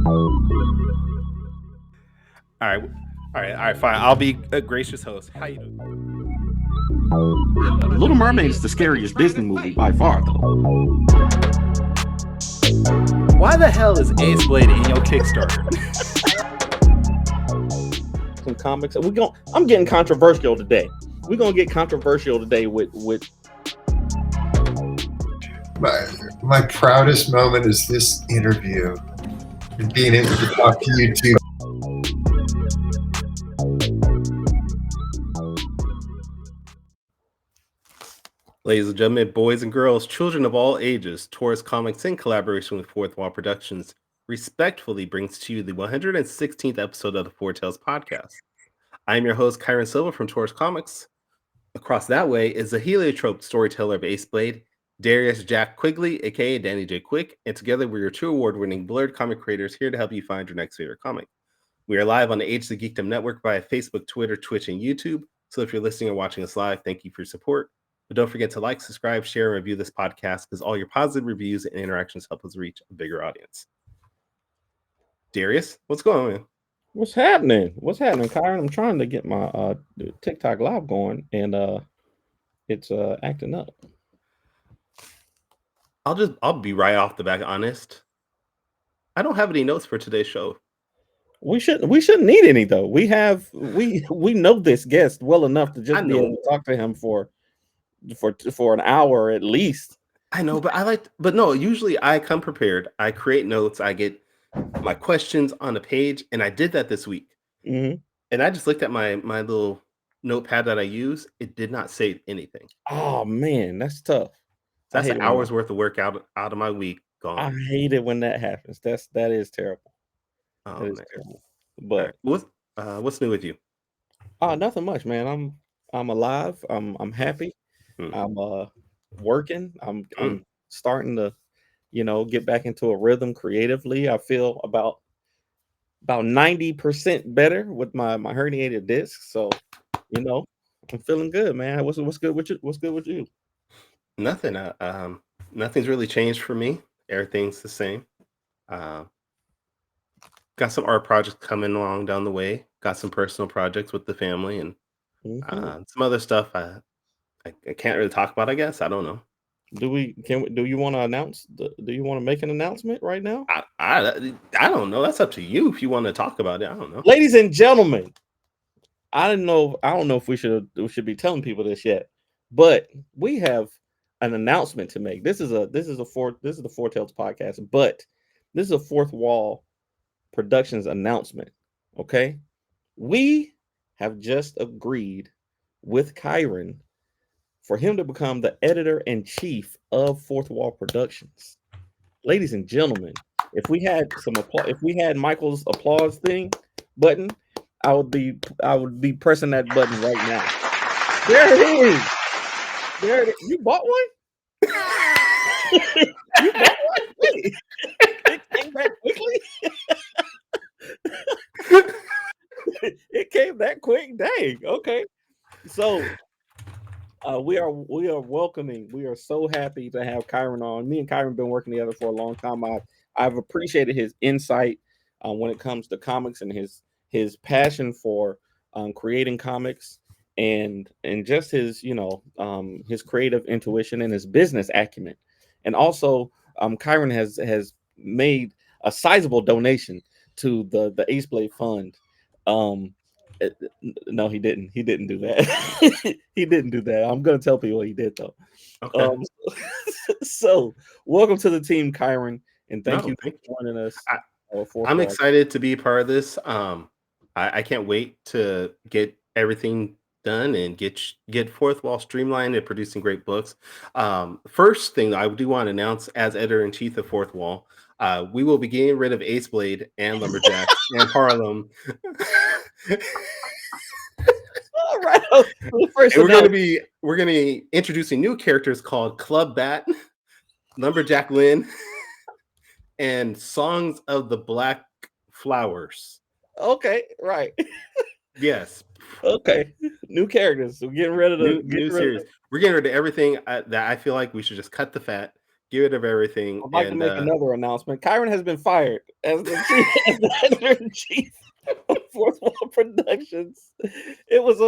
All right, fine. I'll be a gracious host. How you doing? Little Mermaid is the scariest Disney movie by far, though. Why the hell is Ace Blade in your Kickstarter? Some comics. I'm getting controversial today. We're gonna get controversial today with. My proudest moment is this interview and being able to talk to you two. Ladies and gentlemen, boys and girls, children of all ages, Taurus Comics, in collaboration with Fourth Wall Productions, respectfully brings to you the 116th episode of the Four Tales podcast. I am your host, Kyron Silva from Taurus Comics. Across that way is the heliotrope storyteller of Ace Blade, Darius Jack Quigley, aka Danny J. Quick, and together we are two award-winning blurred comic creators here to help you find your next favorite comic. We are live on the Age of the Geekdom Network via Facebook, Twitter, Twitch, and YouTube. So if you're listening or watching us live, thank you for your support. But don't forget to like, subscribe, share, and review this podcast because all your positive reviews and interactions help us reach a bigger audience. Darius, what's going on, man? What's happening, Kyron? I'm trying to get my TikTok live going, and it's acting up. I'll be right off the bat honest. I don't have any notes for today's show. We shouldn't need any though. We know this guest well enough to just be able to talk to him for an hour at least. I know, but no, usually I come prepared. I create notes, I get my questions on a page, and I did that this week. Mm-hmm. And I just looked at my little notepad that I use. It did not save anything. Oh man, that's tough. That's an hour's worth of work out of my week gone. I hate it when that happens. That is terrible. Oh, that is terrible. But right. What's new with you? Nothing much, man. I'm alive. I'm happy. I'm working. I'm starting to, get back into a rhythm creatively. I feel about 90% better with my herniated disc. So, I'm feeling good, man. What's good with you? What's good with you? Nothing. Nothing's really changed for me. Everything's the same. Got some art projects coming along down the way. Got some personal projects with the family and some other stuff. I can't really talk about. I guess I don't know. Do you want to announce? Do you want to make an announcement right now? I don't know. That's up to you if you want to talk about it. I don't know. Ladies and gentlemen, I don't know if we should be telling people this yet, but we have an announcement to make. This is the Four Tales podcast, but this is a Fourth Wall Productions announcement. Okay, we have just agreed with Kyron for him to become the editor-in-chief of Fourth Wall Productions. Ladies and gentlemen, if we had Michael's applause thing button, I would be pressing that button right now. There it is. There it is. You bought one? You bought one? Wait. It came back quickly. It came that quick. Dang. Okay. So we are welcoming. We are so happy to have Kyron on. Me and Kyron have been working together for a long time. I've appreciated his insight when it comes to comics and his passion for creating comics and just his his creative intuition and his business acumen. And also Kyron has made a sizable donation to the Ace Blade Fund. No, he didn't. He didn't do that. He didn't do that. I'm gonna tell people he did though. Okay. So welcome to the team, Kyron, and thank you for joining us. I'm excited to be part of this. I can't wait to get everything done and get Fourth Wall streamlined and producing great books. First thing I do want to announce, as editor-in-chief of Fourth Wall, we will be getting rid of Ace Blade and Lumberjack and Harlem. All right. We're going to be introducing new characters called Club Bat, Lumberjack Lynn, and Songs of the Black Flowers. Okay, right. Yes. Okay. New characters. So we're getting rid of new series. We're getting rid of everything that I feel like we should just cut the fat Give it of everything. I'd like to make another announcement. Kyron has been fired as the editor-in-chief of Fourth Wall Productions. It was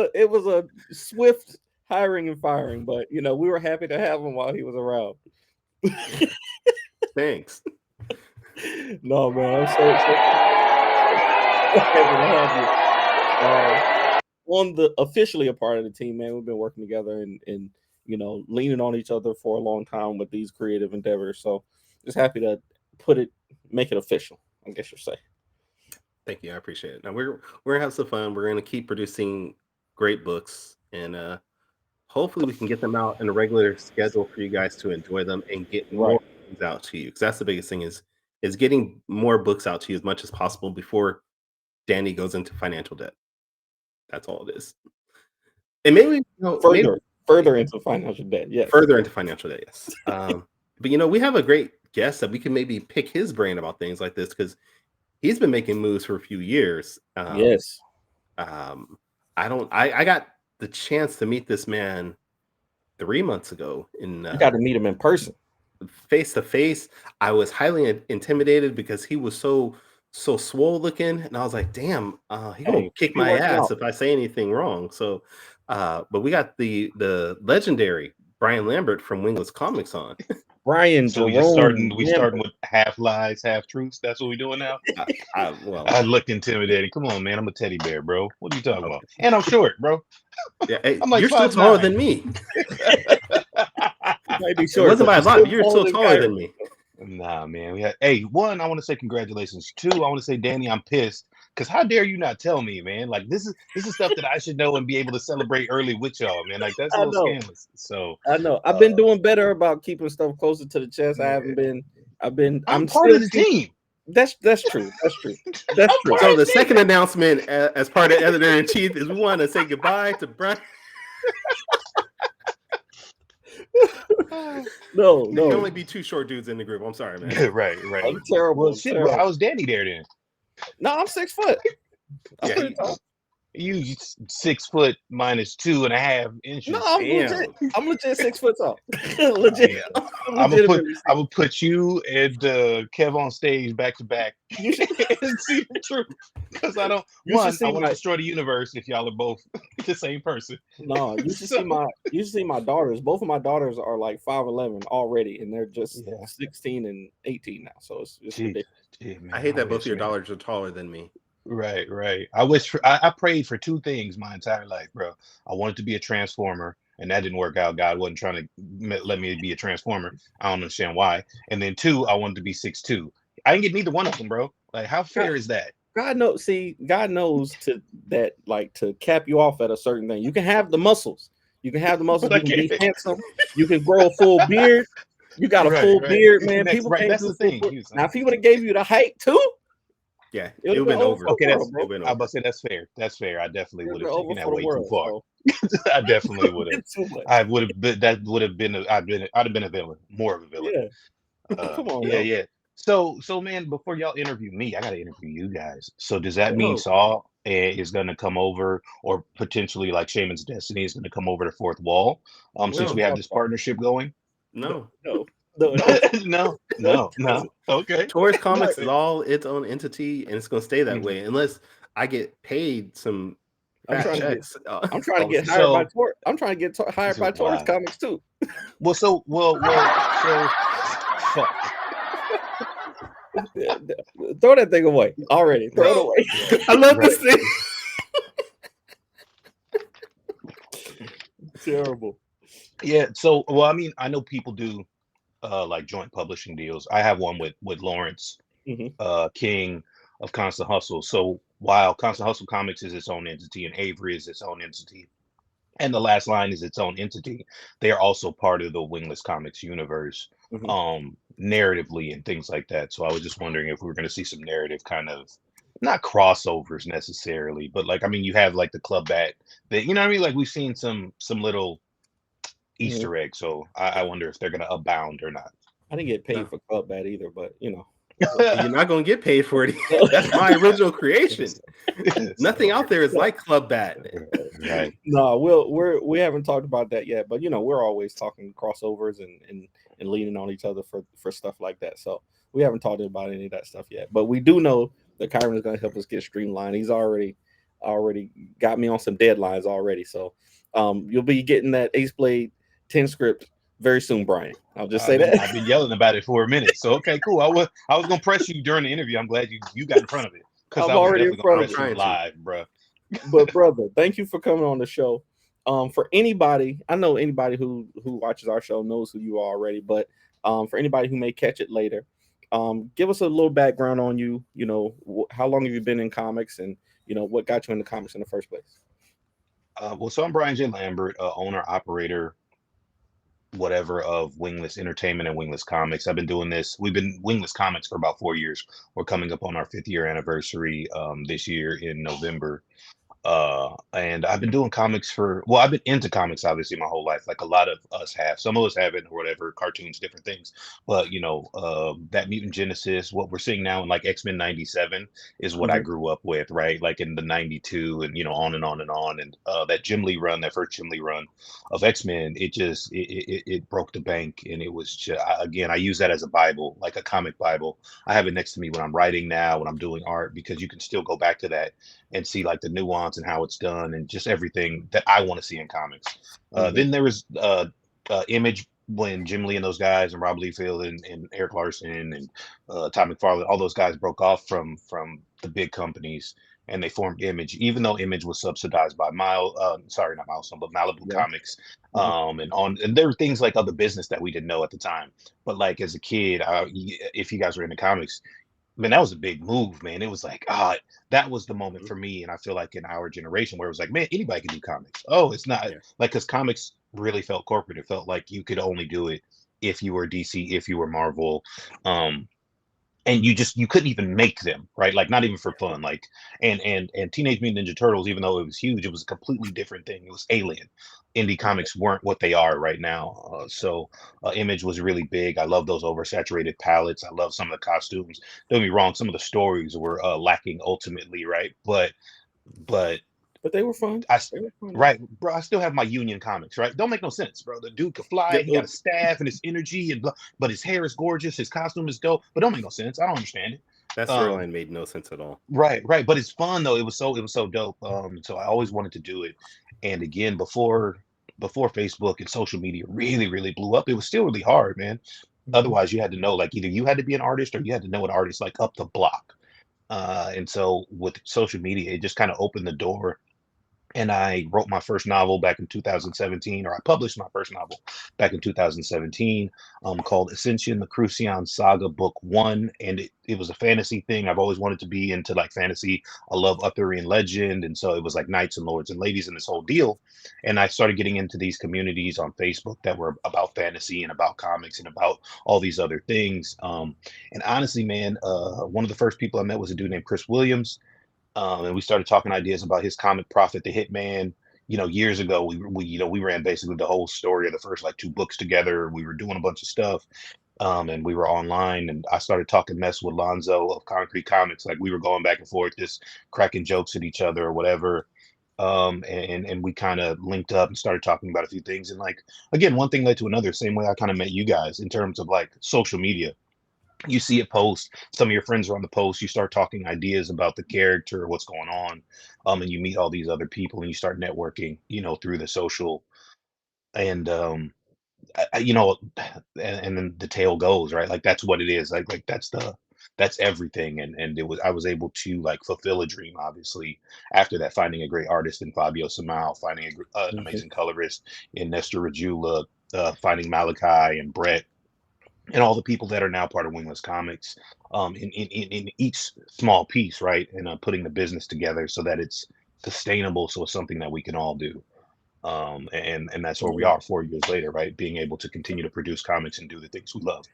a swift hiring and firing, but we were happy to have him while he was around. Thanks. No, man, I'm so happy to have you. On the officially a part of the team, man. We've been working together and leaning on each other for a long time with these creative endeavors. So just happy to make it official, I guess you'll say. Thank you. I appreciate it. Now we're gonna have some fun. We're gonna keep producing great books, and hopefully we can get them out in a regular schedule for you guys to enjoy them and get more things out to you. Because that's the biggest thing is getting more books out to you as much as possible before Danny goes into financial debt. That's all it is. And maybe further into financial debt. Yes. Further into financial debt, yes. But we have a great guest that we can maybe pick his brain about things like this because he's been making moves for a few years. Yes. I got the chance to meet this man 3 months ago. You got to meet him in person, face to face. I was highly intimidated because he was so swole looking, and I was like, "Damn, he gonna kick my ass if I say anything wrong." So, but we got the legendary Brian Lambert from Wingless Comics on. Brian, so we starting with half lies, half truths. That's what we're doing now. I look intimidating. Come on, man. I'm a teddy bear, bro. What are you talking about? And I'm short, bro. Yeah, hey, you're still taller than me. Might be short, it wasn't by a lot, but you're still taller than me. Nah, man. One, I want to say congratulations. Two, I want to say, Danny, I'm pissed. Because how dare you not tell me, man? Like this is stuff that I should know and be able to celebrate early with y'all, man. Like that's a little scandalous. So I know I've been doing better about keeping stuff closer to the chest. I haven't been. I'm part of the team. That's true. That's true. That's true. So the second announcement as part of editor-in-chief is we want to say goodbye to Brian. No. There can only be two short dudes in the group. I'm sorry, man. right. I'm terrible. Well, shit, well, how was Danny there then? No, I'm 6 foot. You 6 foot minus 2.5 inches. No, I'm legit 6 foot tall. Legit. Yeah. I will put you and Kev on stage back to back and see the truth. Because I want to destroy the universe if y'all are both the same person. No, you should see my daughters. Both of my daughters are like 5'11" already, and they're just 16 and 18 now. So it's ridiculous. Man, I hate that both of your daughters are taller than me. Right. I prayed for two things my entire life, bro. I wanted to be a transformer, and that didn't work out. God wasn't trying to let me be a transformer. I don't understand why. And then two, I wanted to be 6'2". I didn't get neither one of them, bro. Like, how fair is that? God knows to cap you off at a certain thing. You can have the muscles. You can be handsome. You can grow a full beard. You got a full beard, man. That's the thing. Now, if he would have gave you the height too, yeah, it would have been over. Okay, I was about to say that's fair. That's fair. I definitely would have taken that way too far. I definitely would have. I would have been. That would have been. I'd have been a villain, more of a villain. Yeah. Come on. Yeah. So man, before y'all interview me, I gotta interview you guys. So does that mean Saul is gonna come over, or potentially like Shaman's Destiny is gonna come over to Fourth Wall? Since we have this partnership going. No. Okay. Taurus Comics is all its own entity, and it's going to stay that way unless I get paid some checks. I'm trying to get hired by Taurus. I'm trying to get hired by Taurus Comics too. So fuck. Throw that thing away already. Throw it away. I love this thing. Terrible. Yeah. So, well, I mean, I know people do like joint publishing deals. I have one with Lawrence King of Constant Hustle. So while Constant Hustle Comics is its own entity and Avery is its own entity, and The Last Line is its own entity, they are also part of the Wingless Comics universe, narratively and things like that. So I was just wondering if we were going to see some narrative kind of, not crossovers necessarily, but like, I mean, you have like the Club Bat that, you know what I mean? Like we've seen some little Easter egg. So I wonder if they're going to abound or not. I didn't get paid for Club Bat either, but you know. You're not going to get paid for it. That's my original creation. Nothing out there is like Club Bat. Right. No, we haven't talked about that yet, but you know, we're always talking crossovers and and leaning on each other for stuff like that. So we haven't talked about any of that stuff yet, but we do know that Kyron is going to help us get streamlined. He's already got me on some deadlines already. So you'll be getting that Ace Blade 10 script very soon, Brian. I'll just say that. I've been yelling about it for a minute. So okay, cool. I was gonna press you during the interview. I'm glad you got in front of it, because I was already in definitely gonna front press of you live, bro. But brother, thank you for coming on the show. For anybody, I know anybody who watches our show knows who you are already, but for anybody who may catch it later, give us a little background on you. You know, how long have you been in comics, and you know what got you into comics in the first place? Well, so I'm Brian J. Lambert, owner, operator, whatever, of Wingless Entertainment and Wingless Comics. I've been doing this. We've been Wingless Comics for about 4 years. We're coming up on our 5th year anniversary this year in November. And I've been doing comics I've been into comics obviously my whole life, like a lot of us have. Some of us haven't, or whatever, cartoons, different things. But that Mutant Genesis, what we're seeing now in like X-Men 97 is what I grew up with, right? Like in the 92, and on and on and on. And that Jim Lee run, that first Jim Lee run of X-Men, it broke the bank. And it was just, again, I use that as a Bible, like a comic Bible. I have it next to me when I'm writing now, when I'm doing art, because you can still go back to that and see like the nuance and how it's done, and just everything that I want to see in comics. Then there was Image, when Jim Lee and those guys, and Rob Liefeld and Eric Larson and Todd McFarlane, all those guys broke off from the big companies, and they formed Image, even though Image was subsidized by not Milestone, but Malibu Comics. And there were things like other business that we didn't know at the time. But like as a kid, if you guys were into comics, man, that was a big move, man. It was like, that was the moment for me. And I feel like in our generation where it was like, man, anybody can do comics. Oh, it's not like, because comics really felt corporate. It felt like you could only do it if you were DC, if you were Marvel. And you couldn't even make them, right? Like not even for fun. Like and Teenage Mutant Ninja Turtles, even though it was huge, it was a completely different thing. It was alien. Indie comics weren't what they are right now. So Image was really big. I love those oversaturated palettes. I love some of the costumes. Don't get me wrong, some of the stories were lacking ultimately, right? But they were fun. Right, bro. I still have my Union comics, right? Don't make no sense, bro. The dude could fly. He got a staff and his energy, but his hair is gorgeous. His costume is dope. But don't make no sense. I don't understand it. That storyline made no sense at all. Right. But it's fun though. It was so dope. So I always wanted to do it. And again, before Facebook and social media really, really blew up, it was still really hard, man. Otherwise, you had to know, like, either you had to be an artist or you had to know an artist like up the block. And so with social media, it just kind of opened the door. And I wrote my first novel back in 2017, or I published my first novel back in 2017, called Ascension, the Crucian Saga, Book 1. And it was a fantasy thing. I've always wanted to be into like fantasy. I love Arthurian legend. And so it was like knights and lords and ladies and this whole deal. And I started getting into these communities on Facebook that were about fantasy and about comics and about all these other things. And honestly, man, one of the first people I met was a dude named Chris Williams. And we started talking ideas about his comic Prophet the Hitman. Years ago, we ran basically the whole story of the first like 2 books together. We were doing a bunch of stuff, and we were online. And I started talking mess with Lonzo of Concrete Comics. Like we were going back and forth, just cracking jokes at each other or whatever. And we kind of linked up and started talking about a few things. And like again, one thing led to another. Same way I kind of met you guys in terms of like social media. You see it post, some of your friends are on the post, you start talking ideas about the character, what's going on, and you meet all these other people and you start networking, through the social. And and then the tail goes, right? Like that's what it is. Like that's everything. And I was able to like fulfill a dream, obviously, after that, finding a great artist in Fabio Samal, finding an amazing colorist in Nestor Rajula, finding Malachi and Brett, and all the people that are now part of Wingless Comics, in each small piece, right? And putting the business together so that it's sustainable, so it's something that we can all do. And that's where we are 4 years later, right? Being able to continue to produce comics and do the things we love.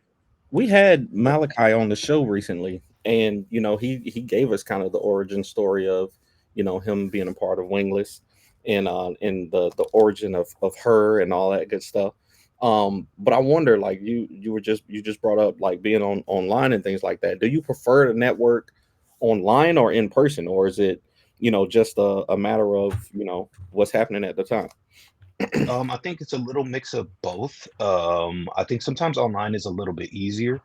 We had Malachi on the show recently, and he gave us kind of the origin story of him being a part of Wingless, and the origin of her and all that good stuff. But I wonder, like you just brought up like being online and things like that. Do you prefer to network online or in person, or is it just a matter of what's happening at the time? I think it's a little mix of both. I think sometimes online is a little bit easier.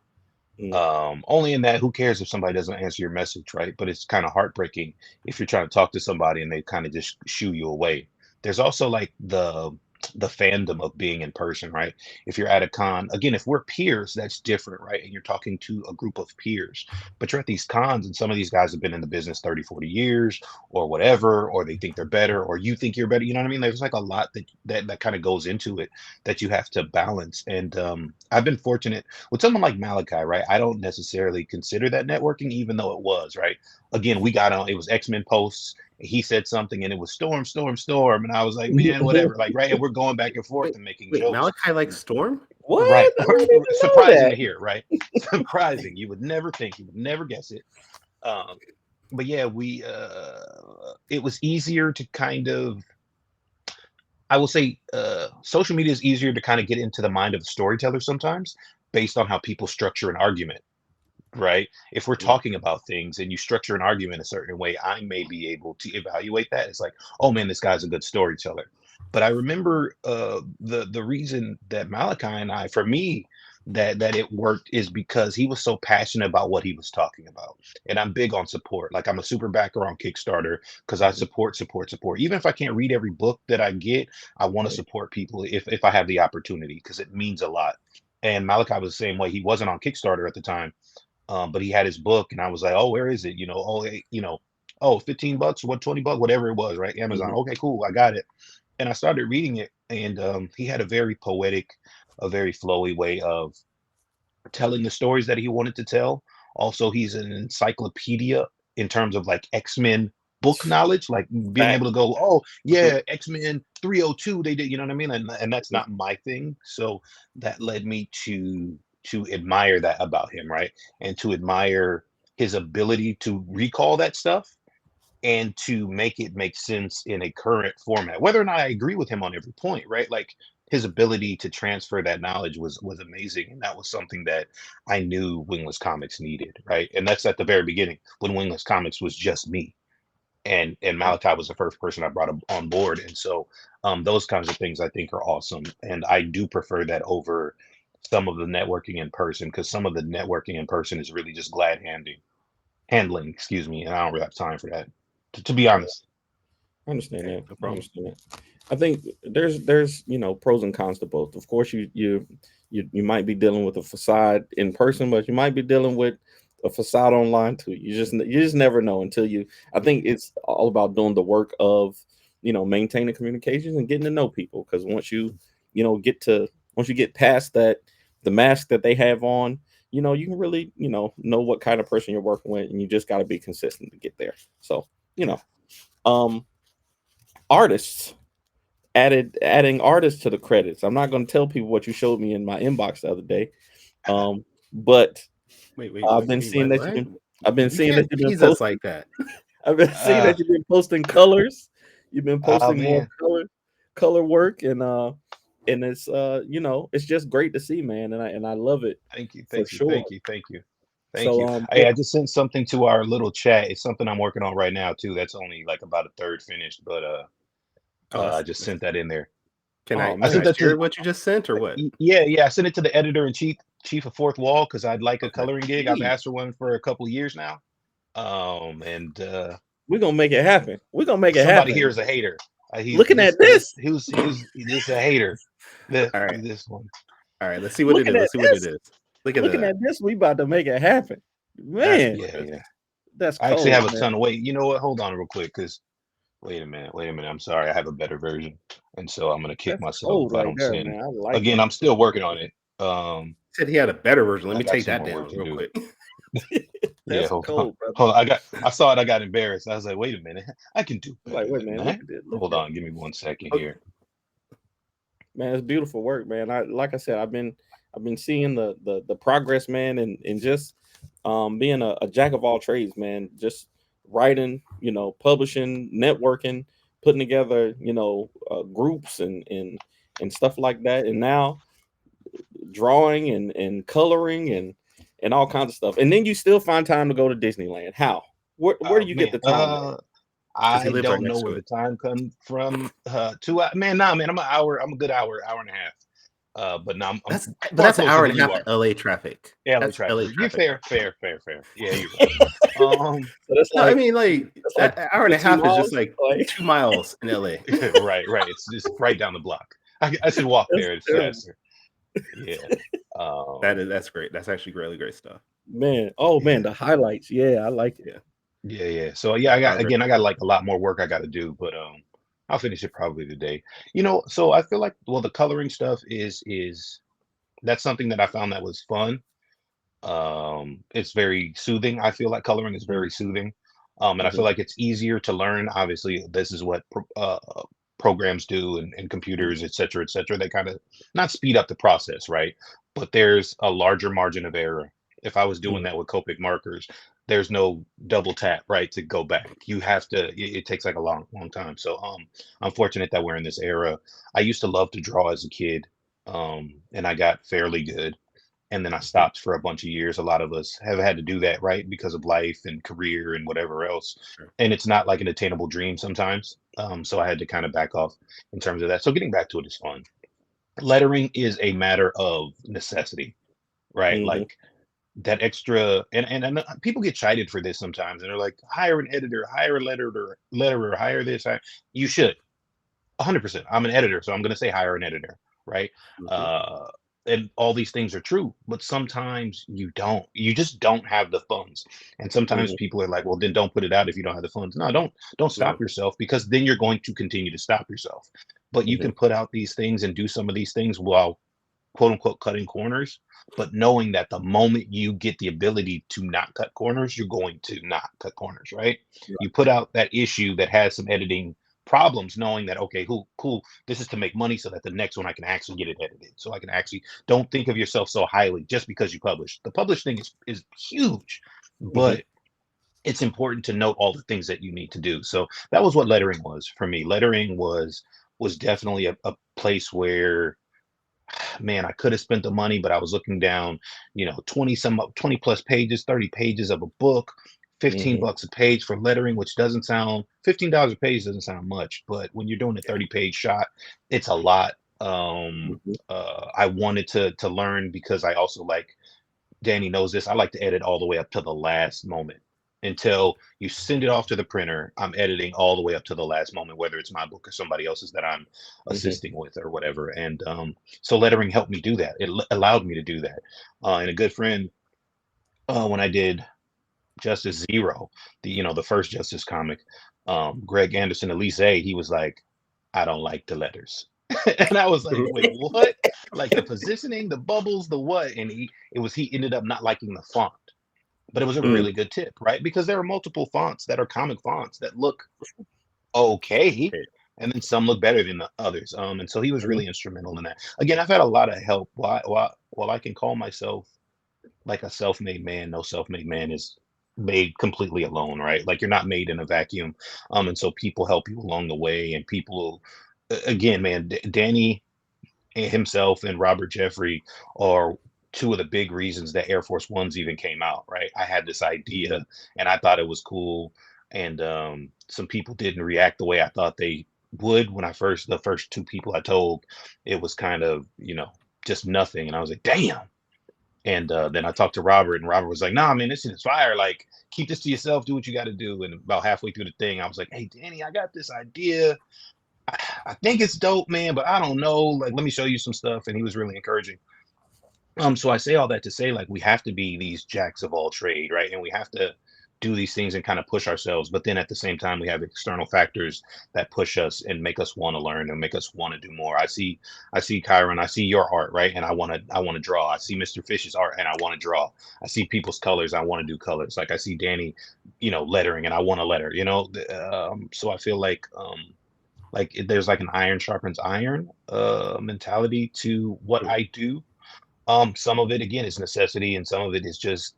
Only in that, who cares if somebody doesn't answer your message, right? But it's kind of heartbreaking if you're trying to talk to somebody and they kind of just shoo you away. There's also like the fandom of being in person, right? If you're at a con, again, if we're peers, that's different, right? And you're talking to a group of peers, but you're at these cons and some of these guys have been in the business 30, 40 years or whatever, or they think they're better, or you think you're better. You know what I mean? There's like a lot that kind of goes into it that you have to balance. And I've been fortunate with someone like Malachi, right? I don't necessarily consider that networking, even though it was, right? Again, we got on, it was X-Men posts. He said something and it was storm, storm, storm. And I was like, man, whatever. Like, right. And we're going back and forth and making Wait, jokes. Malachi likes Storm? What? Right. I didn't even know Surprising that. to hear, right? Surprising. You would never think, you would never guess it. But yeah, it was easier to kind of, I will say, social media is easier to kind of get into the mind of a storyteller sometimes based on how people structure an argument, right? If we're talking about things and you structure an argument a certain way, I may be able to evaluate that. It's like, oh man, this guy's a good storyteller. But I remember the reason that Malachi and I, for me, that it worked is because he was so passionate about what he was talking about. And I'm big on support. Like I'm a super backer on Kickstarter because I support. Even if I can't read every book that I get, I want to support people if I have the opportunity because it means a lot. And Malachi was the same way. He wasn't on Kickstarter at the time, but he had his book and I was like, oh, where is it? You know, oh, oh, $15, what, $20, whatever it was, right? Amazon. Okay, cool. I got it. And I started reading it. And he had a very poetic, a very flowy way of telling the stories that he wanted to tell. Also, he's an encyclopedia in terms of like X-Men book knowledge, like being able to go, oh yeah, X-Men 302, they did, you know what I mean? And that's not my thing. So that led me to admire that about him, right? And to admire his ability to recall that stuff and to make it make sense in a current format. Whether or not I agree with him on every point, right? Like his ability to transfer that knowledge was amazing. And that was something that I knew Wingless Comics needed, right? And that's at the very beginning when Wingless Comics was just me. And Malachi was the first person I brought on board. And so those kinds of things I think are awesome. And I do prefer that over some of the networking in person, because some of the networking in person is really just handling, excuse me, and I don't really have time for that, to be honest. I understand that. No I problem. understand that. I think there's pros and cons to both. Of course, you might be dealing with a facade in person, but you might be dealing with a facade online too. You just never know until you. I think it's all about doing the work of maintaining communications and getting to know people. Because once you get past that, the mask that they have on, you can really know what kind of person you're working with, and you just got to be consistent to get there. So artists adding artists to the credits. I'm not going to tell people what you showed me in my inbox the other day, but Wait, I've been seeing that you've been. I've been seeing that you've been posting posting like that. I've been seeing that you've been posting colors. You've been posting more color work, and it's it's just great to see, man, and I love it. Thank you, for thank you, sure. thank you, thank you. Thank So you. Hey, I just sent something to our little chat. It's something I'm working on right now too. That's only like about a third finished, but I just sent that in there. Can I sent that share to what you just sent or what? yeah. I sent it to the editor in chief of Fourth Wall because I'd like a coloring gig. I've asked for one for a couple of years now. And we're gonna make it happen. We're gonna make it happen. Somebody here is a hater. Looking at this, who's this a hater? All right, this one. All right, let's see what it is. Let's see what it is. Looking at this, we about to make it happen, man. Yeah. That's I actually have a man. ton of weight. You know what? Hold on real quick, because wait a minute. I'm sorry. I have a better version, and so I'm gonna kick myself if I don't send. Again, I'm still working on it. Said he had a better version. Let me take that down real quick. Yeah, hold on. I saw it. I got embarrassed. I was like, wait a minute. I can do better. Wait a minute. Hold on. Give me 1 second here. Man, it's beautiful work, man. Like I said, I've been seeing the progress, man, and just being a jack of all trades, man. Just writing, publishing, networking, putting together, groups and stuff like that, and now drawing and coloring and all kinds of stuff. And then you still find time to go to Disneyland. How? Where do you get the time? he I lives right don't know next to where the it. time comes from. Man, nah, man, I'm an hour. I'm a good hour and a half. But now I'm But far that's an closer hour than and a you half are. of LA traffic. LA That's traffic. LA You're traffic. fair. Yeah, you're right. So that's No, I like mean, like that's like that hour and a 15 half is just miles. like Like 2 miles in LA. right. It's just right down the block. I should walk that's there. It's terrible. faster. Yeah. That's great. That's actually really great stuff. Man. Oh Yeah. man, the highlights. Yeah, I like it. Yeah. So yeah, I got Progress. like a lot more work I got to do, but I'll finish it probably today. So I feel like the coloring stuff is that's something that I found that was fun. It's very soothing. I feel like coloring is very soothing. And I feel Mhm. like it's easier to learn. Obviously, this is what programs do and computers, et cetera, et cetera. They kind of not speed up the process, right? But there's a larger margin of error. If I was doing Mhm. that with Copic markers, there's no double tap, right, to go back. You have to, it takes like a long time. So I'm fortunate that we're in this era. I used to love to draw as a kid, and I got fairly good, and then I stopped for a bunch of years. A lot of us have had to do that, right, because of life and career and whatever else. Sure. And it's not like an attainable dream sometimes. So I had to kind of back off in terms of that. So getting back to it is fun. Lettering is a matter of necessity, right? Mhm. Like that extra, and people get chided for this sometimes, and they're like, hire an editor, hire a letterer, hire this. You should. 100%. I'm an editor, so I'm going to say hire an editor, right? Mhm. Uh, and all these things are true, but sometimes you don't. You just don't have the funds. And sometimes Mhm. people are like, "Well, then don't put it out if you don't have the funds." No, don't No. stop yourself, because then you're going to continue to stop yourself. But you can Mhm. put out these things and do some of these things while quote unquote cutting corners, but knowing that the moment you get the ability to not cut corners, you're going to not cut corners, right? You put out that issue that has some editing problems, knowing that, okay, cool, this is to make money so that the next one I can actually get it edited. So I can actually, don't think of yourself so highly just because you publish. The publish thing is huge, Mhm. but it's important to note all the things that you need to do. So that was what lettering was for me. Lettering was definitely a place where, man, I could have spent the money, but I was looking down, 20 plus pages, 30 pages of a book, 15 Mhm. bucks a page for lettering, which doesn't sound, $15 a page doesn't sound much, but when you're doing a 30-page shot, it's a lot. Mhm. I wanted to learn, because I also like, Danny knows this, I like to edit all the way up to the last moment. Until you send it off to the printer, I'm editing all the way up to the last moment, whether it's my book or somebody else's that I'm Mhm. assisting with or whatever. And so lettering helped me do that. It allowed me to do that. And a good friend, when I did Justice Zero, the first Justice comic, Greg Anderson, Elise, he was like, I don't like the letters. And I was like, wait, what? Like the positioning, the bubbles, the what? And he ended up not liking the font. But it was a Mm. really good tip, right? Because there are multiple fonts that are comic fonts that look okay, Okay. and then some look better than the others. And so he was Mhm. really instrumental in that. Again, I've had a lot of help. While I can call myself like a self-made man, no self-made man is made completely alone, right? Like you're not made in a vacuum. And so people help you along the way, and people, again, man, Danny himself and Robert Jeffrey are two of the big reasons that Air Force Ones even came out, right? I had this Mhm. idea and I thought it was cool. And some people didn't react the way I thought they would when the first two people I told, it was kind of, just nothing. And I was like, damn. And then I talked to Robert, and Robert was like, nah, man, this is fire. Like, keep this to yourself, do what you got to do. And about halfway through the thing, I was like, hey, Danny, I got this idea. I think it's dope, man, but I don't know. Like, let me show you some stuff. And he was really encouraging. So I say all that to say, like, we have to be these jacks of all trade, right? And we have to do these things and kind of push ourselves. But then at the same time, we have external factors that push us and make us want to learn and make us want to do more. I see Kyron, I see your art, right? And I want to draw. I see Mr. Fish's art and I want to draw. I see people's colors, I want to do colors. Like I see Danny, lettering, and I want to letter, so I feel like there's like an iron sharpens iron mentality to what I do. Some of it again is necessity, and some of it is just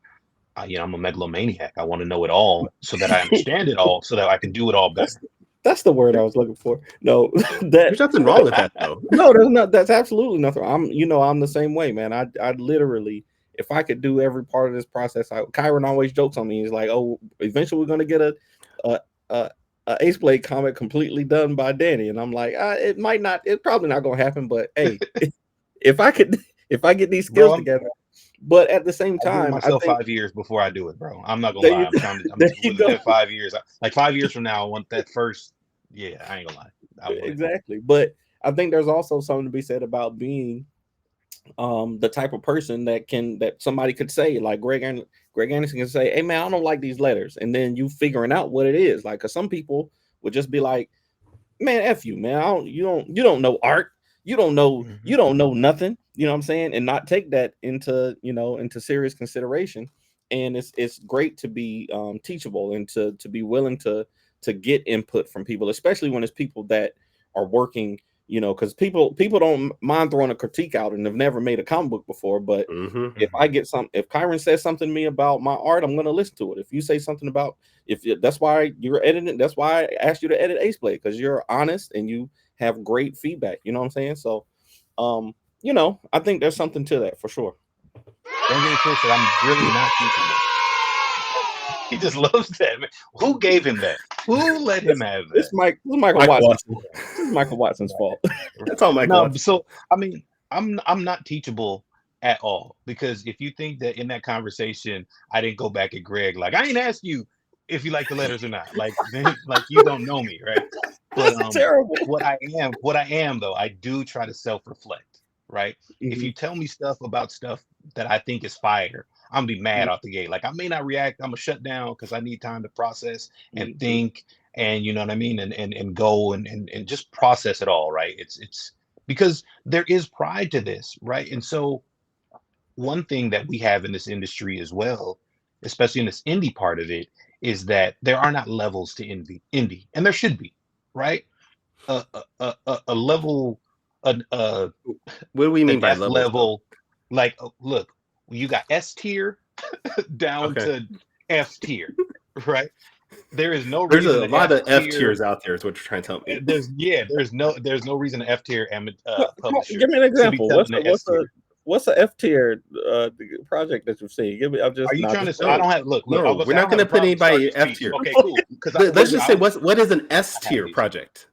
I'm a megalomaniac. I want to know it all so that I understand it all, so that I can do it all That's better. that's the word I was looking for. No, that There's nothing wrong with that though. no, there's not. That's absolutely nothing. I'm the same way, man. I literally, if I could do every part of this process, Kyron always jokes on me. He's like, "Oh, eventually we're gonna get a Ace Blade comic completely done by Danny, and I'm like, it's probably not gonna happen, but hey, if I get these skills together. But at the same I give time, myself I think 5 years before I do it, bro. I'm not gonna lie. Within 5 years, like 5 years from now, I want that first. Yeah, I ain't gonna lie. I want exactly. But I think there's also something to be said about being the type of person that somebody could say, like Greg Anderson can say, hey man, I don't like these letters, and then you figuring out what it is. Like, cause some people would just be like, man, F you, man. You don't know art. You don't know nothing. You know what I'm saying? And not take that into serious consideration. And it's great to be teachable and to be willing to get input from people, especially when it's people that are working, because people don't mind throwing a critique out and have never made a comic book before. But if Kyron says something to me about my art, I'm gonna listen to it. If you say something about that's why you're editing, that's why I asked you to edit Ace Blade, because you're honest and you have great feedback. You know what I'm saying? So I think there's something to that for sure. Don't get it twisted. I'm really not teachable. He just loves that, man. Who gave him that? Who let him have that? It's Michael Watson. This is Michael Watson's fault. That's all Michael Watson. So I mean, I'm not teachable at all, because if you think that in that conversation I didn't go back at Greg, like, I ain't asked you if you like the letters or not, like you don't know me, right? But That's terrible. What I am though, I do try to self-reflect, right? If you tell me stuff about stuff that I think is fire, I'm gonna be mad out the gate. Like, I may not react. I'm gonna shut down because I need time to process and think, and you know what I mean, and go and just process it all, right? It's because there is pride to this, right? And so one thing that we have in this industry as well, especially in this indie part of it, is that there are not levels to indie, and there should be, right? A level, what do we mean by F level? Like, look, you got S tier down to F tier, right? There is no reason. There's a lot of F tiers out there, is what you're trying to tell me. There's no reason F tier publisher. Give me an example. What's the F tier project that you've seen? Give me. I'm just. Are you trying to? I don't have. Look. No, we're not going to put anybody F tier. Okay, cool. Let's just say what is an S tier project?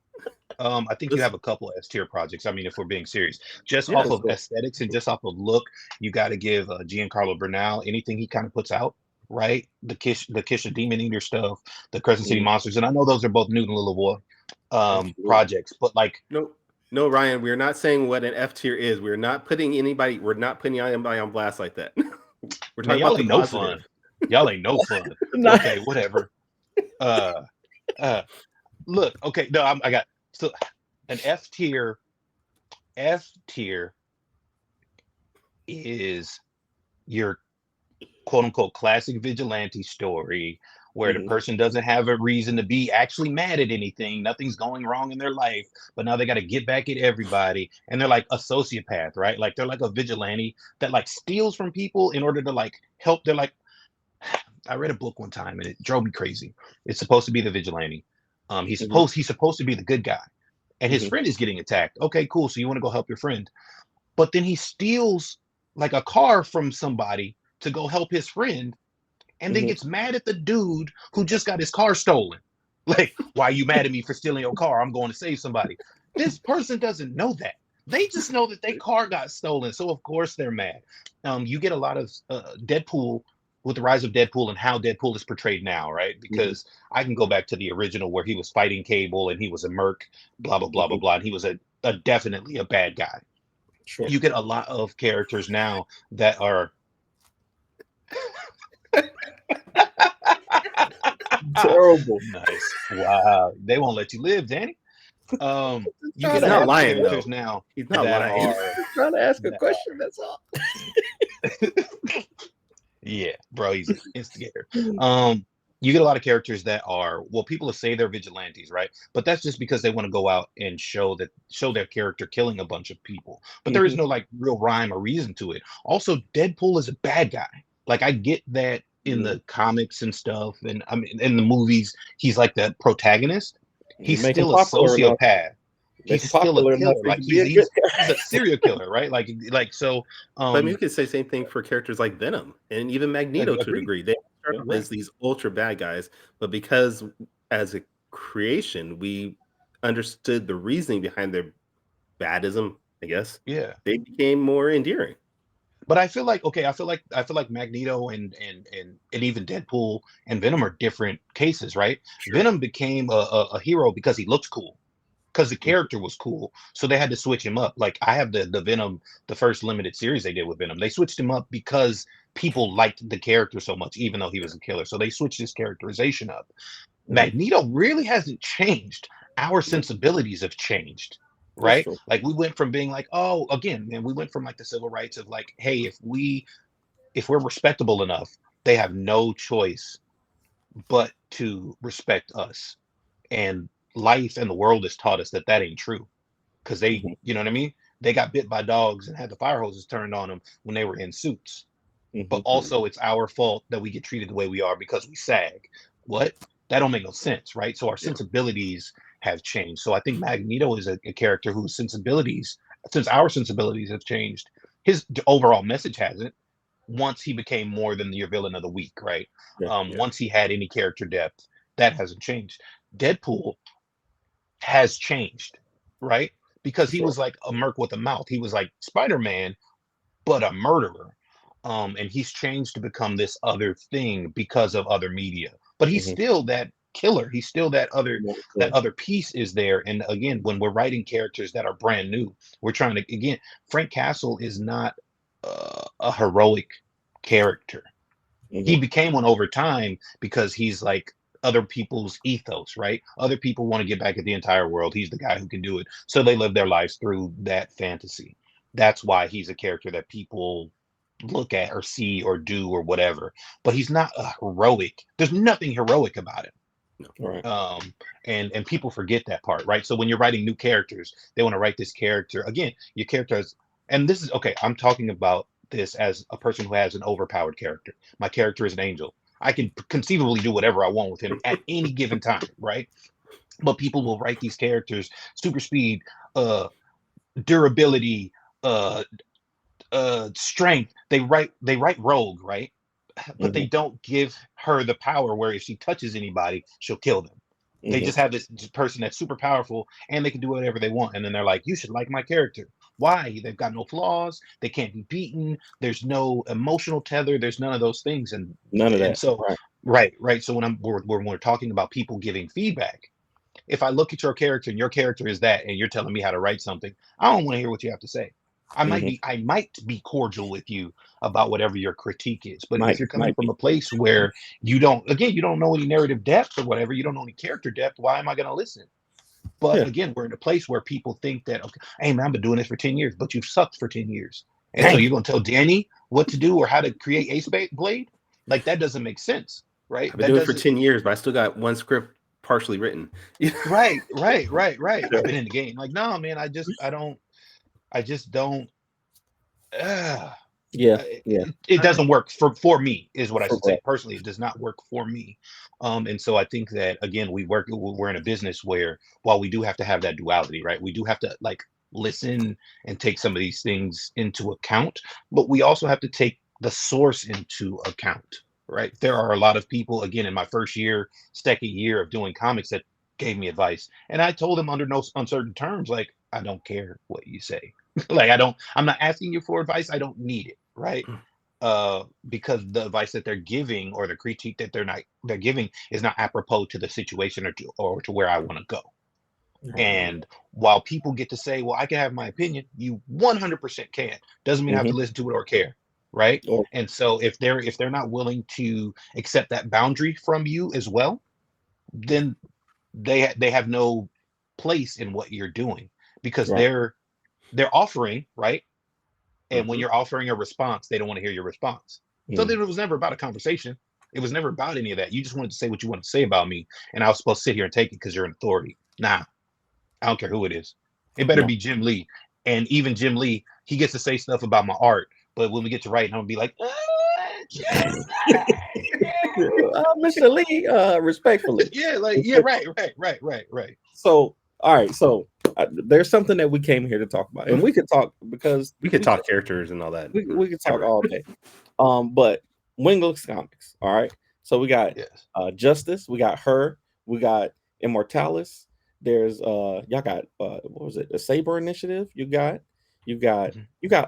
I think you have a couple S tier projects. I mean, if we're being serious, just off of aesthetics and just off of look, you got to give Giancarlo Bernal anything he kind of puts out, right? The Kish of Demon Eater stuff, the Crescent City Monsters, and I know those are both Newton Lilleboy projects, but like, no, Ryan, we're not saying what an F tier is. We're not putting anybody on blast like that. We're talking y'all about ain't no fun. Y'all ain't no fun. Okay, whatever. Look, okay, no, I got. So an F tier is your quote unquote classic vigilante story where the person doesn't have a reason to be actually mad at anything. Nothing's going wrong in their life, but now they got to get back at everybody. And they're like a sociopath, right? Like, they're like a vigilante that like steals from people in order to like help. They're like, I read a book one time and it drove me crazy. It's supposed to be the vigilante. He's supposed to be the good guy, and his friend is getting attacked. Okay, cool. So you want to go help your friend, but then he steals like a car from somebody to go help his friend, and then gets mad at the dude who just got his car stolen. Like, why are you mad at me for stealing your car? I'm going to save somebody. This person doesn't know that. They just know that their car got stolen, so of course they're mad. You get a lot of Deadpool. With the rise of Deadpool and how Deadpool is portrayed now, right? Because I can go back to the original where he was fighting Cable and he was a merc, blah, blah, blah, blah, blah. And he was a definitely a bad guy. Sure. You get a lot of characters now that are... Terrible. Nice. Wow. They won't let you live, Danny. You get not lying, characters though. Now he's not lying. He's trying to ask a question, that's all. Yeah, bro, he's an instigator. You get a lot of characters that are, well, people will say they're vigilantes, right? But that's just because they want to go out and show their character killing a bunch of people. But there is no like real rhyme or reason to it. Also, Deadpool is a bad guy. Like, I get that in the comics and stuff, and I mean in the movies, he's like the protagonist. He's still a sociopath. He's still a killer. Like, he's a serial killer, right? Like so. But I mean, you could say the same thing for characters like Venom and even Magneto to a degree. They start as these ultra bad guys, but because as creation, we understood the reasoning behind their badism, I guess. Yeah. They became more endearing. But I feel like I feel like Magneto and even Deadpool and Venom are different cases, right? Sure. Venom became a hero because he looks cool, because the character was cool, so they had to switch him up. Like I have the Venom, the first limited series they did with Venom. They switched him up because people liked the character so much, even though he was a killer. So they switched his characterization up. Magneto really hasn't changed. Our sensibilities have changed, right? Like we went from being like, oh, again, man, we went from like the civil rights of like, hey, if we're respectable enough, they have no choice but to respect us. And life and the world has taught us that that ain't true, because they, you know what I mean? They got bit by dogs and had the fire hoses turned on them when they were in suits. But also it's our fault that we get treated the way we are because we sag. What? That don't make no sense, right? So our sensibilities have changed. So I think Magneto is a character whose sensibilities, since our sensibilities have changed, his overall message hasn't. Once he became more than your villain of the week, right? Once he had any character depth, that hasn't changed. Deadpool has changed, right? Because he was like a merc with a mouth. He was like Spider-Man, but a murderer. And he's changed to become this other thing because of other media. But he's still that killer. He's still that other piece is there. And again, when we're writing characters that are brand new, we're trying to, again, Frank Castle is not a heroic character. He became one over time because he's like other people's ethos, right? Other people want to get back at the entire world. He's the guy who can do it. So they live their lives through that fantasy. That's why he's a character that people look at or see or do or whatever. But he's not a heroic. There's nothing heroic about him. Right. And people forget that part, right? So when you're writing new characters, they want to write this character again. Your character has, and this is okay. I'm talking about this as a person who has an overpowered character. My character is an angel. I can conceivably do whatever I want with him at any given time, right? But people will write these characters super speed, durability, strength. They write rogue, right? But they don't give her the power where if she touches anybody, she'll kill them. They just have this person that's super powerful and they can do whatever they want. And then they're like, you should like my character. Why? They've got no flaws. They can't be beaten. There's no emotional tether. There's none of those things. And none of that. And so, right. So when we're talking about people giving feedback, if I look at your character and your character is that, and you're telling me how to write something, I don't want to hear what you have to say. I might be cordial with you about whatever your critique is, but if you're coming from a place where you don't know any narrative depth or whatever, you don't know any character depth, why am I going to listen? But again, we're in a place where people think that, okay, hey man, I've been doing this for 10 years, but you've sucked for 10 years. And so you're going to tell Danny what to do or how to create Ace Blade? Like that doesn't make sense, right? I've been doing it for 10 years, but I still got one script partially written. Right. I've been in the game. Like, no, man, I just don't. It doesn't work for me, is what I should say. Personally, it does not work for me. And so I think that again, we're in a business where while we do have to have that duality, right? We do have to like listen and take some of these things into account, but we also have to take the source into account, right? There are a lot of people, again, in my first year, second year of doing comics that gave me advice. And I told them under no uncertain terms, like, I don't care what you say. Like, I'm not asking you for advice. I don't need it. Right. Because the advice that they're giving or the critique that they're giving is not apropos to the situation or to where I want to go. And while people get to say, well, I can have my opinion, you 100% can. Doesn't mean I have to listen to it or care. Right. And so if they're not willing to accept that boundary from you as well, then they have no place in what you're doing, because they're offering, right? And when you're offering a response, they don't want to hear your response. So then it was never about a conversation. It was never about any of that. You just wanted to say what you wanted to say about me, and I was supposed to sit here and take it because you're an authority. Nah, I don't care who it is. It better be Jim Lee. And even Jim Lee, he gets to say stuff about my art, but when we get to writing, I'm gonna be like, Mr. Lee, respectfully. Right. So, all right, so there's something that we came here to talk about, and we could talk because we could talk characters and all that. We could talk all day. But Wingless Comics, all right. So we got Justice, we got her, we got Immortalis. There's y'all got what was it? A Saber Initiative. You got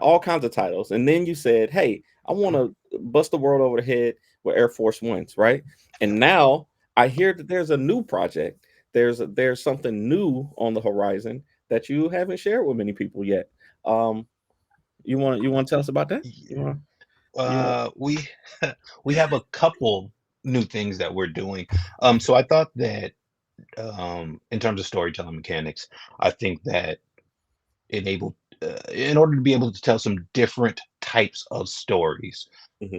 all kinds of titles, and then you said, "Hey, I want to bust the world over the head with Air Force Ones," right? And now I hear that there's a new project. There's something new on the horizon that you haven't shared with many people yet. You want to tell us about that? We we have a couple new things that we're doing. So I thought that in terms of storytelling mechanics, I think that enabled in order to be able to tell some different types of stories,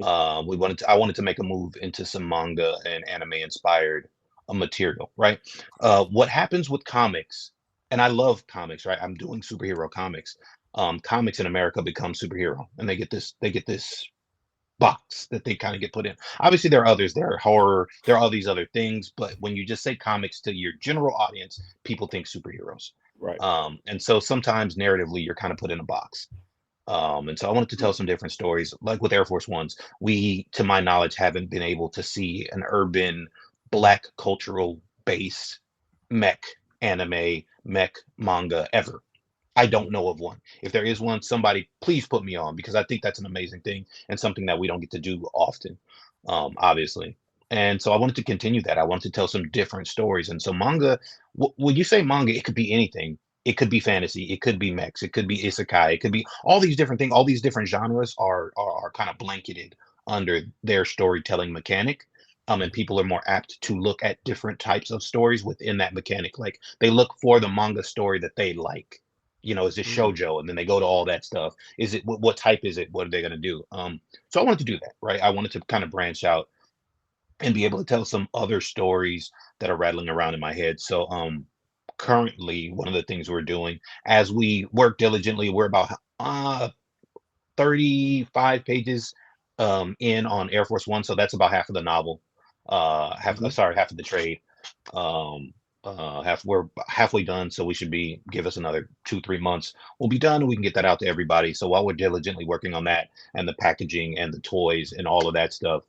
I wanted to make a move into some manga and anime inspired material, right? What happens with comics, and I love comics, right? I'm doing superhero comics. Comics in America become superhero, and they get this box that they kind of get put in. Obviously, there are others. There are horror. There are all these other things. But when you just say comics to your general audience, people think superheroes. Right. And so sometimes narratively, you're kind of put in a box. And so I wanted to tell some different stories. Like with Air Force Ones, we, to my knowledge, haven't been able to see an urban Black cultural based mech anime, mech manga ever. I don't know of one. If there is one, somebody please put me on, because I think that's an amazing thing and something that we don't get to do often, obviously. And so I wanted to continue that. I wanted to tell some different stories. And so manga, when you say manga, it could be anything. It could be fantasy. It could be mechs. It could be isekai. It could be all these different things. All these different genres are kind of blanketed under their storytelling mechanic. And people are more apt to look at different types of stories within that mechanic. Like they look for the manga story that they like. Is it shoujo? And then they go to all that stuff. Is it what type is it? What are they going to do? So I wanted to do that, right? I wanted to kind of branch out and be able to tell some other stories that are rattling around in my head. So currently, one of the things we're doing as we work diligently, we're about 35 pages in on Air Force One. So that's about half of the novel. Half of the trade. We're halfway done, so we should give us another 2-3 months. We'll be done, and we can get that out to everybody. So while we're diligently working on that and the packaging and the toys and all of that stuff,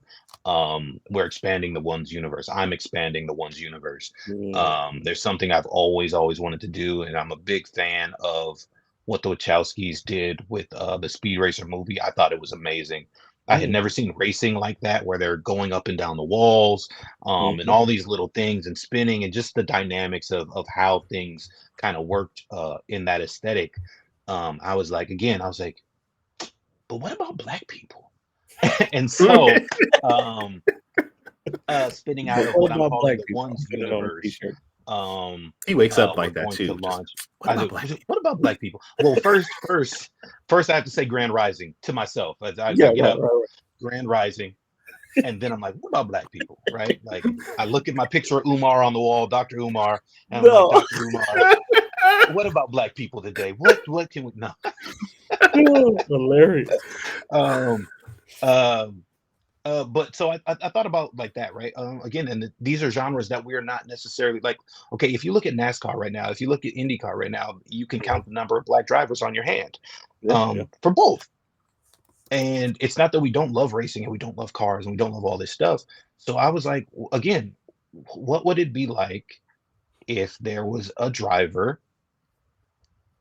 we're expanding the One's universe. I'm expanding the One's universe. There's something I've always wanted to do, and I'm a big fan of what the Wachowskis did with the Speed Racer movie. I thought it was amazing. I had never seen racing like that, where they're going up and down the walls, and all these little things and spinning, and just the dynamics of how things kind of worked in that aesthetic. I was like, but what about Black people? And so, spinning out of what I'm calling the One's universe. He wakes up we're like that going too. to launch. What What about Black people? Well, first, I have to say Grand Rising to myself. I get up, Grand Rising, and then I'm like, what about Black people, right? Like, I look at my picture of Umar on the wall, Dr. Umar, and I'm like, Dr. Umar, what about Black people today? What can we? No. Hilarious. But so I thought about like that, right? Again, and these are genres that we're not necessarily like. Okay, if you look at NASCAR right now, if you look at IndyCar right now, you can count the number of Black drivers on your hand, for both. And it's not that we don't love racing and we don't love cars and we don't love all this stuff. So I was like, again, what would it be like if there was a driver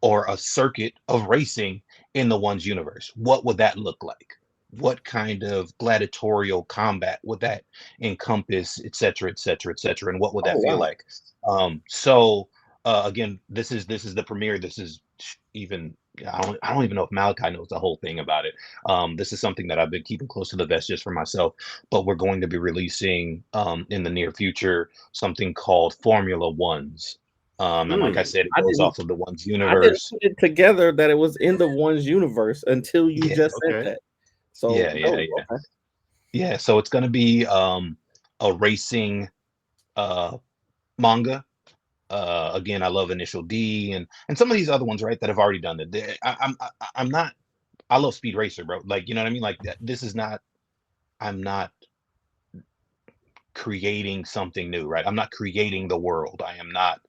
or a circuit of racing in the One's universe? What would that look like? What kind of gladiatorial combat would that encompass, et cetera, et cetera, et cetera? And what would that feel like? So again, this is the premiere. This is even, I don't even know if Malachi knows the whole thing about it. This is something that I've been keeping close to the vest just for myself, but we're going to be releasing in the near future something called Formula Ones. And like I said, it goes off of the One's universe. I didn't put it together that it was in the One's universe until you just said that. So yeah. So it's going to be a racing manga. Again, I love Initial D and some of these other ones, right, that have already done it. I'm not. I love Speed Racer, bro. Like, you know what I mean? Like, this is not. I'm not creating something new, right? I'm not creating the world. I am not.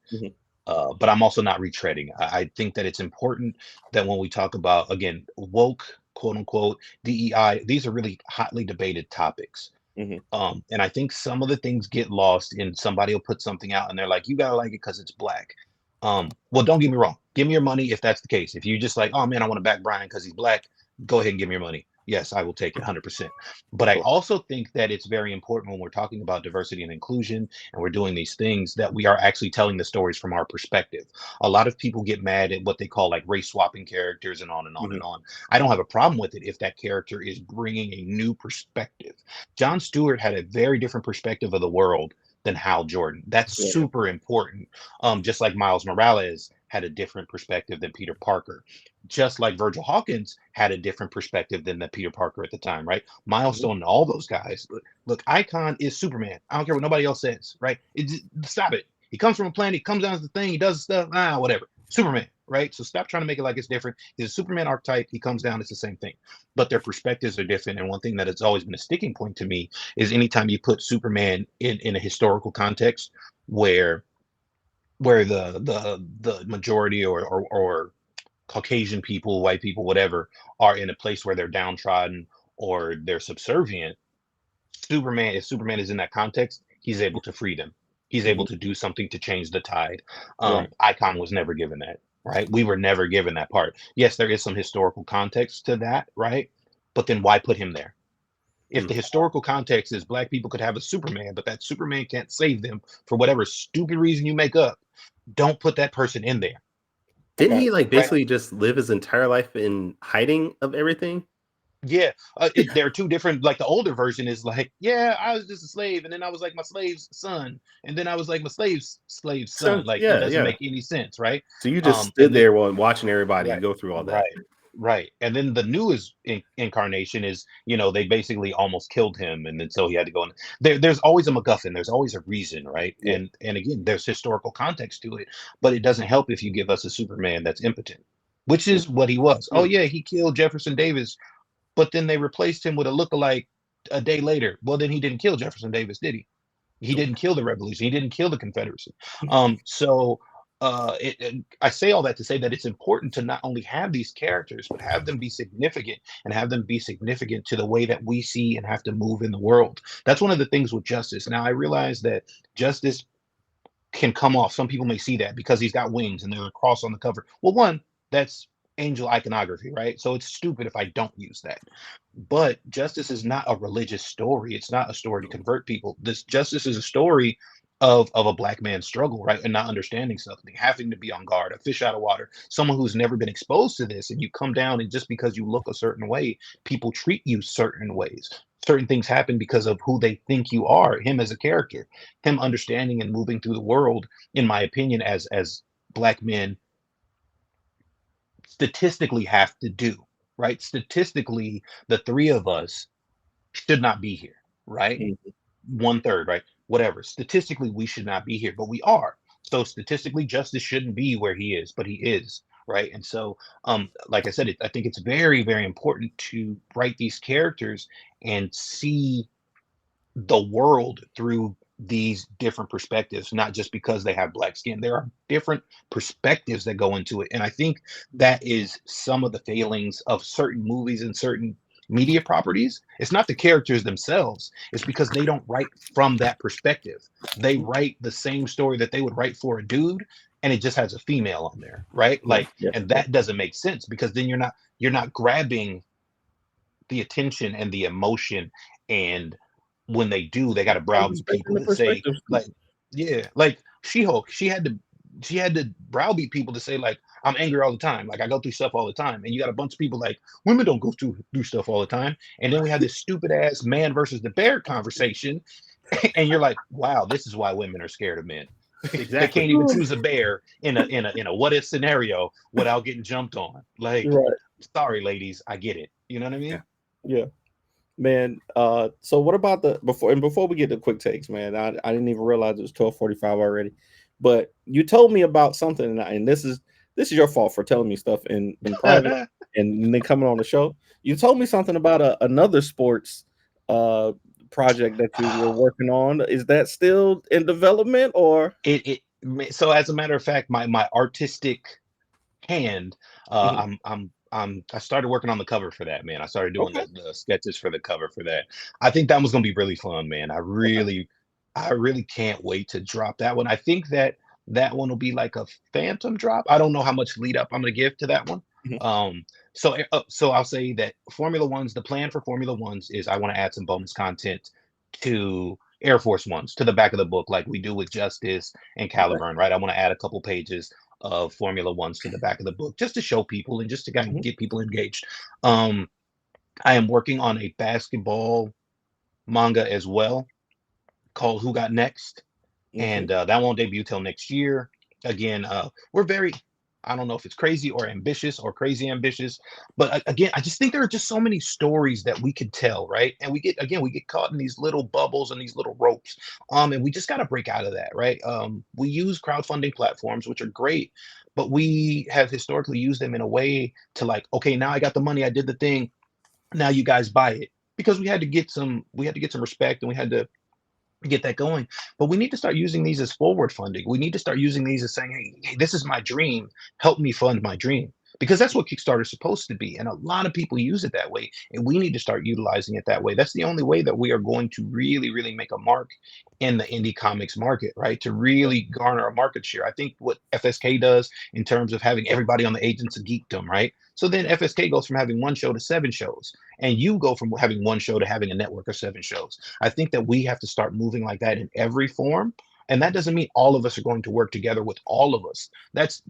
But I'm also not retreading. I think that it's important that when we talk about, again, woke, quote unquote, DEI, these are really hotly debated topics. And I think some of the things get lost in somebody will put something out and they're like, you gotta like it because it's black. Well, don't get me wrong. Give me your money if that's the case. If you just like, oh man, I want to back Brian because he's black, go ahead and give me your money. Yes, I will take it 100%. But I also think that it's very important when we're talking about diversity and inclusion and we're doing these things that we are actually telling the stories from our perspective. A lot of people get mad at what they call like race swapping characters and on and on and on. I don't have a problem with it if that character is bringing a new perspective. Jon Stewart had a very different perspective of the world than Hal Jordan. That's super important. Just like Miles Morales had a different perspective than Peter Parker. Just like Virgil Hawkins had a different perspective than the Peter Parker at the time, right? Milestone and all those guys. Look, Icon is Superman. I don't care what nobody else says, right? Stop it. He comes from a planet, he comes down to the thing, he does stuff, whatever. Superman, right? So stop trying to make it like it's different. He's a Superman archetype. He comes down, it's the same thing. But their perspectives are different. And one thing that has always been a sticking point to me is anytime you put Superman in a historical context where the majority or Caucasian people, white people, whatever, are in a place where they're downtrodden or they're subservient, if Superman is in that context, he's able to free them. He's able to do something to change the tide. Icon was never given that, right? We were never given that part. Yes, there is some historical context to that, right? But then why put him there? If the historical context is black people could have a Superman, but that Superman can't save them for whatever stupid reason you make up, don't put that person in there. Didn't he like basically just live his entire life in hiding of everything? Yeah, there are two different, like the older version is like, yeah, I was just a slave, and then I was like my slave's son, and then I was like my slave's son. Like, it doesn't make any sense, right? So you just stood there while watching everybody go through all that. Right. And then the newest incarnation is, they basically almost killed him, and then so he had to go in. There's always a MacGuffin. There's always a reason, right? Yeah. And again, there's historical context to it, but it doesn't help if you give us a Superman that's impotent, which is what he was. Oh yeah, he killed Jefferson Davis, but then they replaced him with a lookalike a day later. Well, then he didn't kill Jefferson Davis, did he? He didn't kill the revolution. He didn't kill the Confederacy. I say all that to say that it's important to not only have these characters, but have them be significant and have them be significant to the way that we see and have to move in the world. That's one of the things with Justice. Now, I realize that Justice can come off. Some people may see that because he's got wings and there's a cross on the cover. Well, one, that's angel iconography, right? So it's stupid if I don't use that. But Justice is not a religious story. It's not a story to convert people. This Justice is a story of a black man's struggle, right? And not understanding something, having to be on guard, a fish out of water, someone who's never been exposed to this, and you come down and just because you look a certain way, people treat you certain ways. Certain things happen because of who they think you are, him as a character, him understanding and moving through the world, in my opinion, as black men statistically have to do, right? Statistically, the three of us should not be here, right? 1/3, right? Whatever. Statistically, we should not be here, but we are. So statistically, Justice shouldn't be where he is, but he is, right? And so, like I said, I think it's very, very important to write these characters and see the world through these different perspectives, not just because they have black skin. There are different perspectives that go into it. And I think that is some of the failings of certain movies and certain media properties. It's not the characters themselves. It's because they don't write from that perspective. They write the same story that they would write for a dude, and it just has a female on there, right? And that doesn't make sense because then you're not grabbing the attention and the emotion. And when they do, they got to browbeat people that say, like She-Hulk, she had to browbeat people to say, like, I'm angry all the time. Like, I go through stuff all the time. And you got a bunch of people like, women don't go through stuff all the time. And then we have this stupid ass man versus the bear conversation. And you're like, wow, this is why women are scared of men. Exactly. They can't even choose a bear in a what if scenario without getting jumped on. Like, sorry, ladies, I get it. You know what I mean? Yeah. Man, so what about before we get to quick takes, man? I didn't even realize it was 12:45 already. But you told me about something, and this is your fault for telling me stuff in private and then coming on the show. You told me something about another sports project that you were working on. Is that still in development, or so as a matter of fact, my artistic hand, I'm I started working on the cover for that, man. I started doing the sketches for the cover for that. I think that one's gonna be really fun, man. I really can't wait to drop that one. I think that one will be like a phantom drop. I don't know how much lead up I'm gonna give to that one. So I'll say that Formula Ones, the plan for Formula Ones is I want to add some bonus content to Air Force Ones to the back of the book, like we do with Justice and Caliburn, right? I want to add a couple pages of Formula Ones to the back of the book just to show people and just to kind of get people engaged. I am working on a basketball manga as well called Who Got Next, and that won't debut till next year. Again, we're very, I don't know if it's crazy or ambitious or crazy ambitious, but again, I just think there are just so many stories that we could tell, right? And we get caught in these little bubbles and these little ropes, and we just got to break out of that, right? We use crowdfunding platforms, which are great, but we have historically used them in a way to like, okay, now I got the money, I did the thing, now you guys buy it, because we had to get some respect, and we had to get that going. But we need to start using these as forward funding. We need to start using these as saying, hey, this is my dream, help me fund my dream, because that's what Kickstarter is supposed to be, and a lot of people use it that way, and we need to start utilizing it that way. That's the only way that we are going to really make a mark in the indie comics market, right? To really garner a market share. I think what FSK does in terms of having everybody on the Agents of Geekdom, right? So then FSK goes from having one show to 7 shows, and you go from having one show to having a network of 7 shows. I think that we have to start moving like that in every form. And that doesn't mean all of us are going to work together with all of us. That's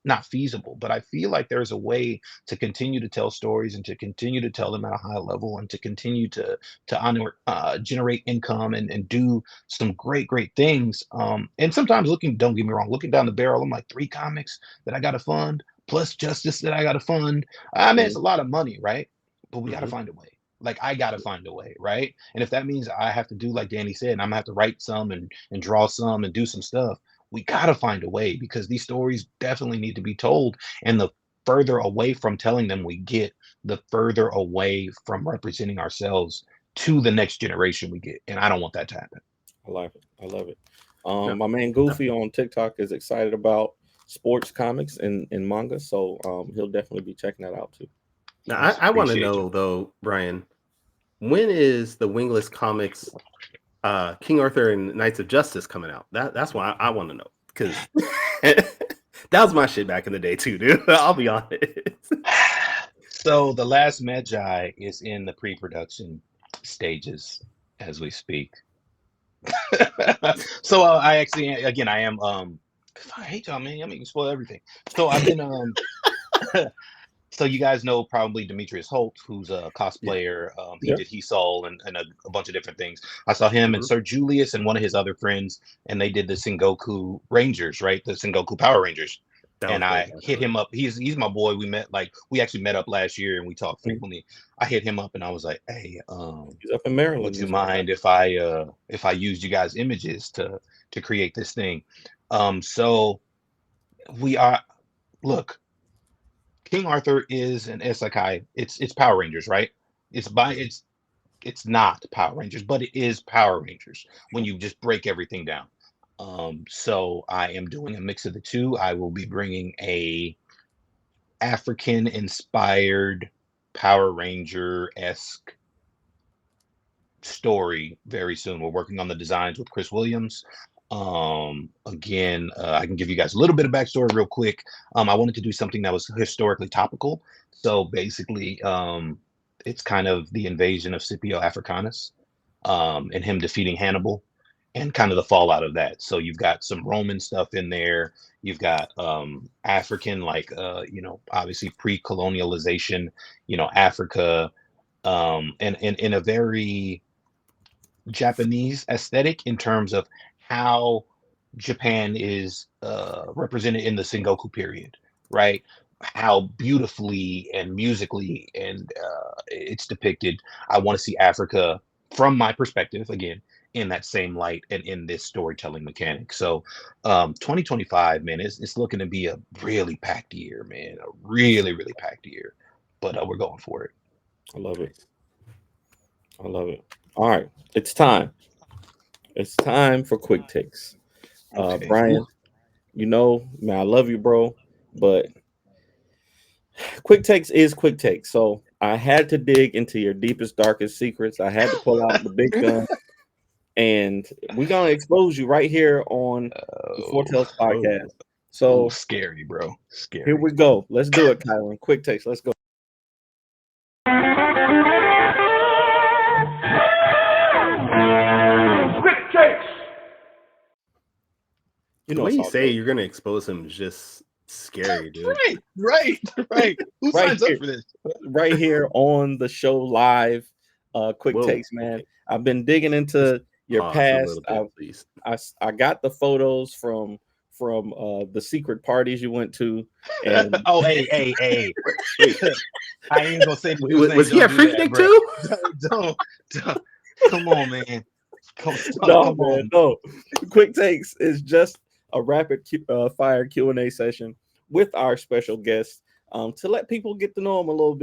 not feasible. But I feel like there's a way to continue to tell stories and to continue to tell them at a high level, and to continue to honor, generate income, and do some great things. And sometimes don't get me wrong, looking down the barrel, I'm like 3 comics that I got to fund plus Justice that I got to fund. I mean, it's a lot of money, right? But we got to find a way. Like, I got to find a way, right? And if that means I have to do like Danny said, and I'm gonna have to write some and draw some and do some stuff, we got to find a way, because these stories definitely need to be told. And the further away from telling them we get, the further away from representing ourselves to the next generation we get. And I don't want that to happen. I love it. My man Goofy on TikTok is excited about sports comics and manga, so he'll definitely be checking that out too. Now, I want to know though, Brian, when is the Wingless Comics King Arthur and Knights of Justice coming out? That's why I want to know, because that was my shit back in the day too, dude. I'll be honest. So the Last Magi is in the pre-production stages as we speak. So I actually, again, I am I hate y'all, man. Y'all make me spoil everything. So I've been so you guys know probably Demetrius Holt, who's a cosplayer. He did He Soul and a bunch of different things. I saw him and Sir Julius and one of his other friends, and they did the Sengoku Rangers, right? The Sengoku Power Rangers. And I hit him up. He's my boy. We actually met up last year, and we talked frequently. I hit him up and I was like, hey, he's up in Maryland. Would you mind if I used you guys' images to create this thing? So we are, look, King Arthur is an isekai. It's Power Rangers, right? It's not Power Rangers, but it is Power Rangers when you just break everything down. So I am doing a mix of the two. I will be bringing a African inspired Power Ranger-esque story very soon. We're working on the designs with Chris Williams. Again, I can give you guys a little bit of backstory real quick. I wanted to do something that was historically topical. So basically, it's kind of the invasion of Scipio Africanus, and him defeating Hannibal, and kind of the fallout of that. So you've got some Roman stuff in there. You've got African, like obviously pre-colonialization, Africa, and in a very Japanese aesthetic in terms of how Japan is represented in the Sengoku period, right? How beautifully and musically and it's depicted. I want to see Africa from my perspective, again, in that same light and in this storytelling mechanic. So 2025, man, it's looking to be a really packed year, man. A really packed year. But we're going for it. I love it. All right, it's time. It's time for quick takes. Okay. Brian, man, I love you, bro, but Quick takes is quick takes. So I had to dig into your deepest, darkest secrets. I had to pull out the big gun, and we're gonna expose you right here on the Foretells podcast. So scary, bro. Scary. here we go. Let's do it, Kyron. Quick takes. Let's go. Quick takes. The way you say you're gonna expose him is just scary, dude. Right. Who signs up for this? Right here on the show live. Quick takes, man. I've been digging into your past. I got the photos from the secret parties you went to. And hey. I ain't gonna say was he at Freaknik too? Don't. Come on, man. Come on. No. Quick takes is just a rapid fire Q&A session with our special guest to let people get to know him a little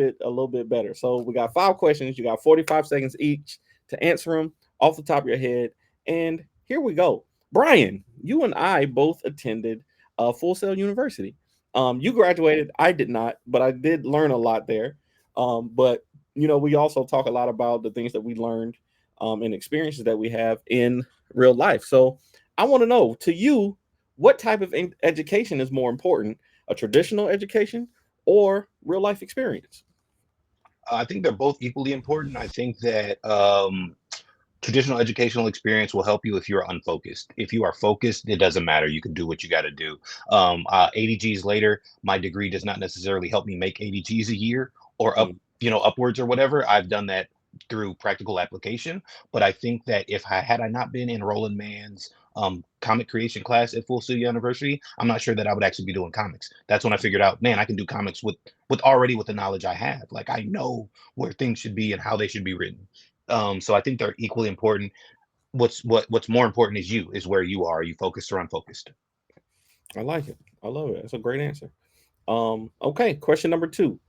bit better. So we got 5 questions. You got 45 seconds each to answer them off the top of your head. And here we go. Brian, you and I both attended Full Sail University. You graduated. I did not, but I did learn a lot there. But we also talk a lot about the things that we learned and experiences that we have in real life. So I want to know, to you, what type of education is more important, a traditional education or real life experience? I think they're both equally important. I think that traditional educational experience will help you if you're unfocused. If you are focused, it doesn't matter. You can do what you got to do. 80 G's later, my degree does not necessarily help me make 80 G's a year or upwards or whatever. I've done that through practical application. But I think that had I not been in Roland Mann's comic creation class at Full Sail University, I'm not sure that I would actually be doing comics. That's when I figured out, man, I can do comics with the knowledge I have. Like, I know where things should be and how they should be written. So I think they're equally important. What's more important is where you are. Are you focused or unfocused? I like it. I love it. That's a great answer. Okay, question number 2.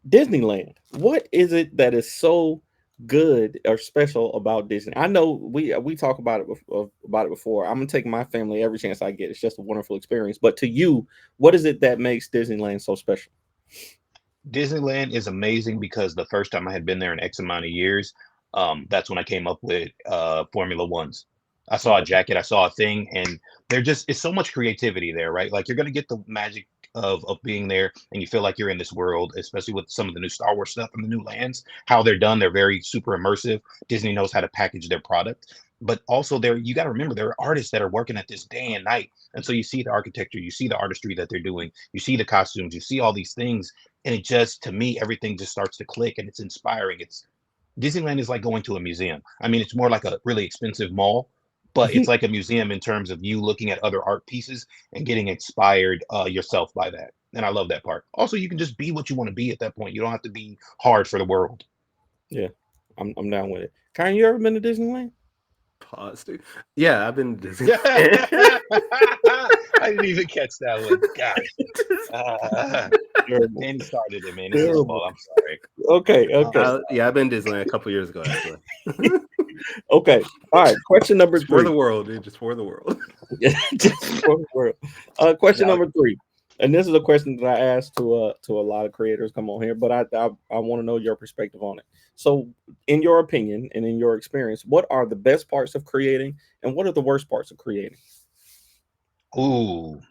Disneyland. What is it that is so good or special about Disney? I know we talk about it before. I'm gonna take my family every chance I get. It's just a wonderful experience. But to you, what is it that makes Disneyland so special? Disneyland is amazing because the first time I had been there in X amount of years, that's when I came up with Formula Ones. I saw a jacket, I saw a thing, and it's so much creativity there, right? Like, you're gonna get the magic of being there, and you feel like you're in this world, especially with some of the new Star Wars stuff and the new lands, how they're done. They're very super immersive. Disney knows how to package their product. But also, you got to remember, there are artists that are working at this day and night. And so you see the architecture, you see the artistry that they're doing, you see the costumes, you see all these things. And it just, to me, everything just starts to click, and it's inspiring. Disneyland is like going to a museum. I mean, it's more like a really expensive mall, but it's like a museum in terms of you looking at other art pieces and getting inspired yourself by that. And I love that part. Also, you can just be what you want to be at that point. You don't have to be hard for the world. Yeah, I'm down with it. Karen, you ever been to Disneyland? Pause, dude. Yeah, I've been to Disneyland. I didn't even catch that one. God. Danny started it, man. It's his fault. I'm sorry. Okay. Yeah, I've been to Disneyland a couple years ago, actually. Okay. All right. Question number 3. For the world, dude. Just for the world. Just for the world. Question number 3. And this is a question that I asked to a lot of creators come on here, but I want to know your perspective on it. So, in your opinion and in your experience, what are the best parts of creating, and what are the worst parts of creating? Ooh,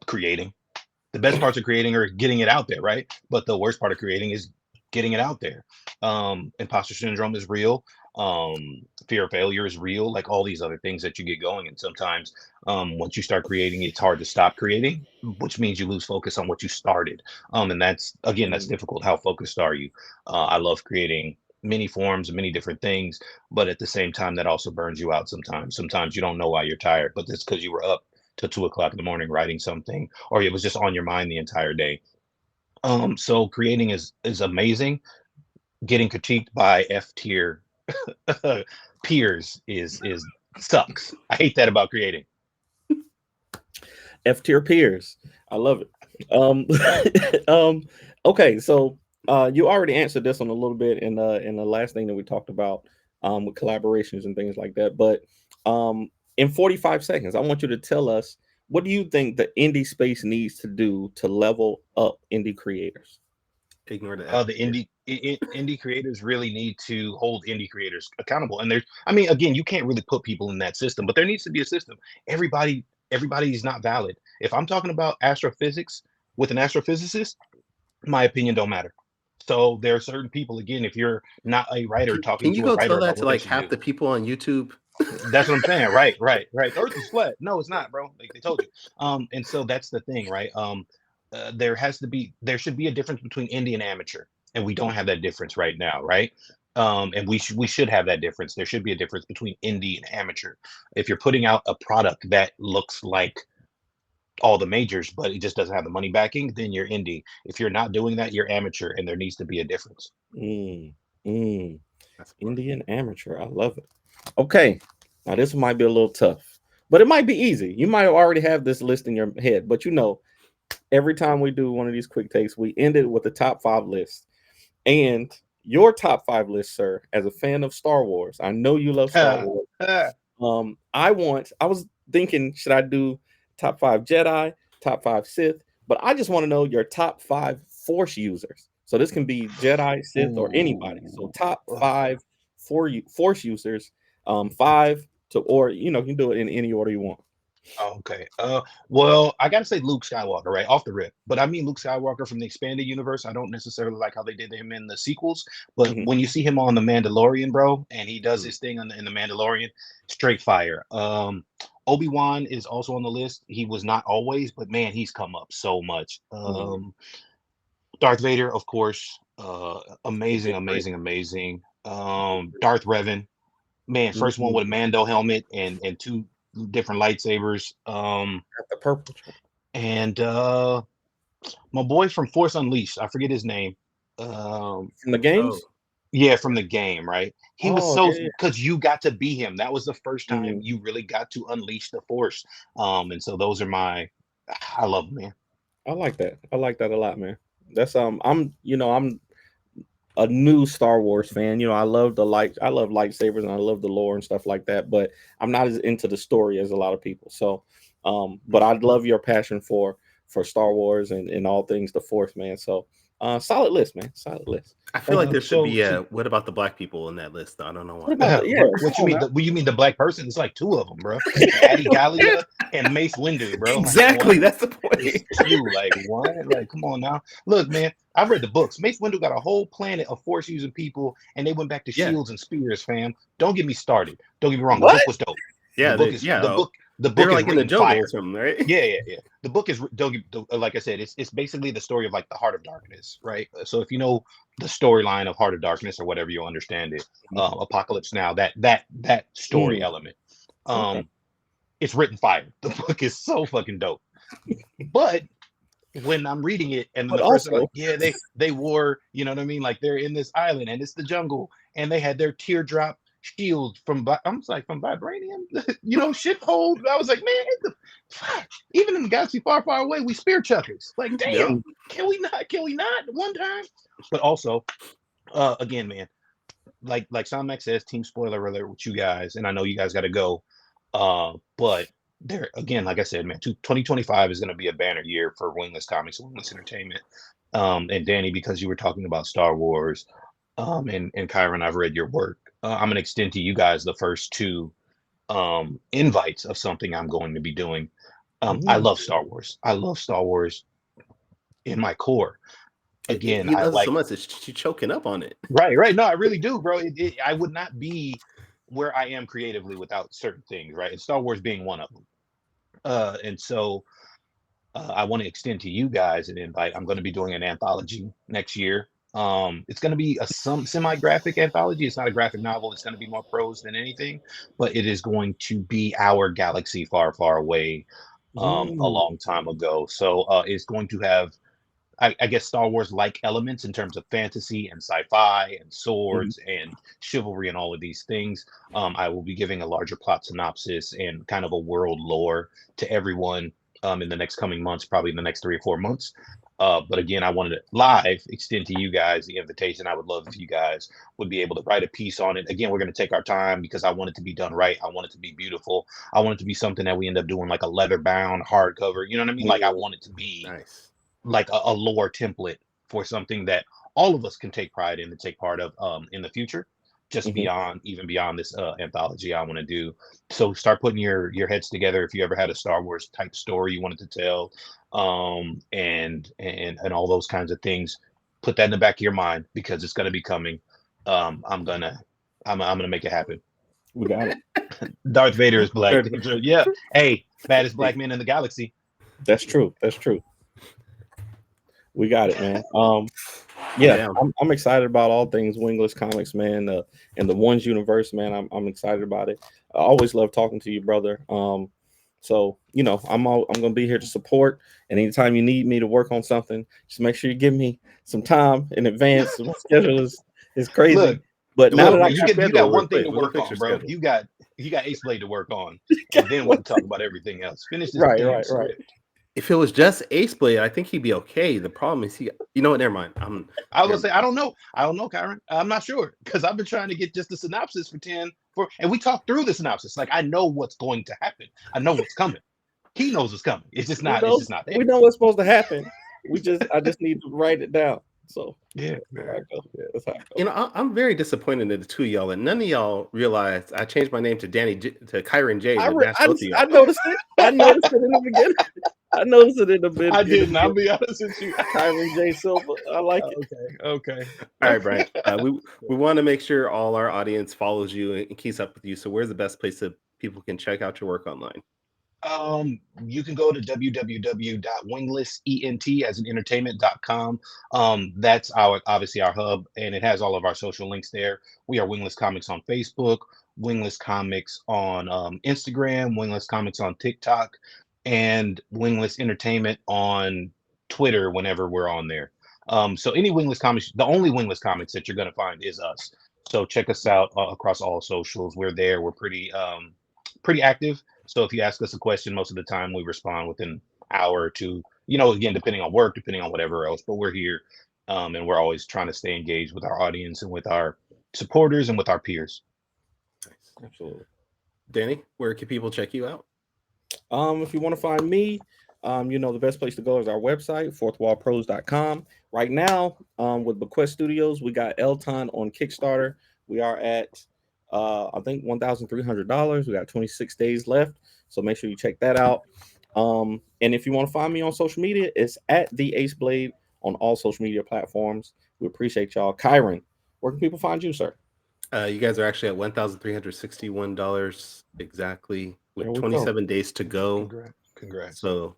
creating. The best parts of creating are getting it out there, right? But the worst part of creating is getting it out there. Imposter syndrome is real. Fear of failure is real, like all these other things that you get going. And sometimes once you start creating, it's hard to stop creating, which means you lose focus on what you started. And that's difficult. How focused are you? I love creating many forms, many different things, but at the same time, that also burns you out sometimes. Sometimes you don't know why you're tired, but it's because you were up till 2 o'clock in the morning writing something, or it was just on your mind the entire day. So creating is amazing. Getting critiqued by F tier peers is sucks. I hate that about creating. F tier peers. I love it. Okay, so you already answered this one a little bit in the last thing that we talked about with collaborations and things like that. But in 45 seconds, I want you to tell us what do you think the indie space needs to do to level up indie creators? Ignore the the indie creators really need to hold indie creators accountable. And there's, I mean, again, you can't really put people in that system, but there needs to be a system. Everybody's not valid. If I'm talking about astrophysics with an astrophysicist, my opinion don't matter. So there are certain people, again, if you're not a writer talking Can you to a go writer tell about that to what they like should half do, the people on YouTube? that's what I'm saying. Right. Earth is flat. No, it's not, bro. Like they told you. And so that's the thing, right? There should be a difference between indie and amateur, and we don't have that difference right now, right? And we should have that difference. There should be a difference between indie and amateur. If you're putting out a product that looks like all the majors, but it just doesn't have the money backing, then you're indie. If you're not doing that, you're amateur, and there needs to be a difference. Mm. That's Indie and amateur. I love it. Okay. Now this might be a little tough, but it might be easy. You might already have this list in your head, but you know, every time we do one of these quick takes, we end it with the top 5 list. And your top 5 list, sir, as a fan of Star Wars, I know you love Star Wars. I was thinking, should I do top 5 Jedi, top 5 Sith? But I just want to know your top 5 Force users. So this can be Jedi, Sith, or anybody. So top 5 Force users, 5 to, or you know, you can do it in any order you want. Okay. Well, I gotta say Luke Skywalker, right off the rip. But I mean Luke Skywalker from the expanded universe. I don't necessarily like how they did him in the sequels, but when you see him on the Mandalorian, bro, and he does his thing in the Mandalorian, straight fire. Obi-Wan is also on the list. He was not always, but man, he's come up so much. Darth Vader, of course, amazing. Darth Revan, man, first one with a Mando helmet and 2 different lightsabers. The purple. And my boy from Force Unleashed, I forget his name. From the games? Yeah, from the game, right? He was because you got to be him. That was the first time you really got to unleash the Force. And so those are I love them, man. I like that. I like that a lot, man. That's I'm a new Star Wars fan. You know, I love lightsabers and I love the lore and stuff like that, but I'm not as into the story as a lot of people. So but I love your passion for Star Wars and all things the Force, man. So solid list, man. Solid list. I feel like there should be what about the black people in that list? I don't know why. What you mean? You mean the black person? It's like 2 of them, bro. Adi Gallia and Mace Windu, bro. Exactly, that's the point. Like what? Like, come on now. Look, man, I've read the books. Mace Windu got a whole planet of Force using people, and they went back to shields and spears, fam. Don't get me started. Don't get me wrong. What? The book was dope. Yeah, the book they're is like in the jungle or something, right? Yeah. The book is, like I said, it's basically the story of like the Heart of Darkness, right? So if you know the storyline of Heart of Darkness or whatever you understand it, Apocalypse Now, that story element, it's written fire. The book is so fucking dope. But when I'm reading it and the person like, yeah, they wore, you know what I mean? Like they're in this island and it's the jungle and they had their teardrop shield from vibranium, you know, shit hold. I was like, man, even in the galaxy far away, we spear chuckers. Like, damn, can we not one time? But also, again, man, like Somax says, team spoiler alert with you guys, and I know you guys got to go, but there again, like I said, man, 2025 is going to be a banner year for Wingless Comics and Wingless Entertainment. And Danny, because you were talking about Star Wars, and Kyron, I've read your work. I'm going to extend to you guys the first 2 invites of something I'm going to be doing. I love Star Wars. I love Star Wars in my core. Again, he loves it so much that she's choking up on it. Right. No, I really do, bro. I would not be where I am creatively without certain things, right? And Star Wars being one of them. And so I want to extend to you guys an invite. I'm going to be doing an anthology next year. It's going to be a semi-graphic anthology. It's not a graphic novel. It's going to be more prose than anything, but it is going to be our galaxy far, far away, a long time ago. So it's going to have, I guess, Star Wars-like elements in terms of fantasy and sci-fi and swords and chivalry and all of these things. I will be giving a larger plot synopsis and kind of a world lore to everyone in the next coming months, probably in the next 3 or 4 months. But again, I wanted to live extend to you guys the invitation. I would love if you guys would be able to write a piece on it. Again, we're going to take our time because I want it to be done right. I want it to be beautiful. I want it to be something that we end up doing like a leather bound hardcover. You know what I mean? Like I want it to be Nice. like a lore template for something that all of us can take pride in and take part of in the future. Just even beyond this anthology I want to do. So start putting your heads together. If you ever had a Star Wars type story you wanted to tell, and all those kinds of things, put that in the back of your mind because it's going to be coming. I'm gonna make it happen. We got it. Darth Vader is black. Yeah. Hey, baddest black man in the galaxy. That's true. That's true. We got it, man. Yeah, I'm excited about all things Wingless Comics, man, and the Ones universe, man. I'm excited about it. I always love talking to you, brother. So you know, I'm gonna be here to support. And anytime you need me to work on something, just make sure you give me some time in advance. My schedule is crazy. Look, but now that you got one thing to work on, bro. You got Ace Blade to work on, and then we'll talk about everything else. Finish this. Right. If it was just Ace Blade, I think he'd be okay. The problem is you know what? Never mind. I was gonna say I don't know, Kyron. I'm not sure because I've been trying to get just the synopsis and we talked through the synopsis. Like I know what's going to happen. I know what's coming. He knows what's coming. It's just not there. We know what's supposed to happen. I just need to write it down. So yeah, that's how I go. You know, I'm very disappointed in the two of y'all, and none of y'all realized I changed my name to Kyron J. I noticed it. I noticed it in the beginning. I noticed it in the beginning. I didn't. I'll be honest with you. Kyron J. Silva. I like it. Okay. All right, Brian. We want to make sure all our audience follows you and keeps up with you. So, where's the best place that people can check out your work online? You can go to www.winglessentertainment.com. That's obviously our hub, and it has all of our social links there. We are Wingless Comics on Facebook, Wingless Comics on Instagram, Wingless Comics on TikTok, and Wingless Entertainment on Twitter whenever we're on there. So any Wingless Comics, the only Wingless Comics that you're going to find is us. So check us out across all socials. We're there. We're pretty active. So if you ask us a question, most of the time we respond within an hour or two, you know, again, depending on work, depending on whatever else, but we're here. And we're always trying to stay engaged with our audience and with our supporters and with our peers. Nice. Absolutely. Danny, where can people check you out? If you want to find me, you know, the best place to go is our website, fourthwallpros.com. Right now, with Bequest Studios, we got Elton on Kickstarter. We are at I think $1,300. We got 26 days left, so make sure you check that out. And if you want to find me on social media, it's at the Ace Blade on all social media platforms. We appreciate y'all. Kyron, where can people find you, sir? You guys are actually at $1,361 exactly, with 27 days to go. Congrats. So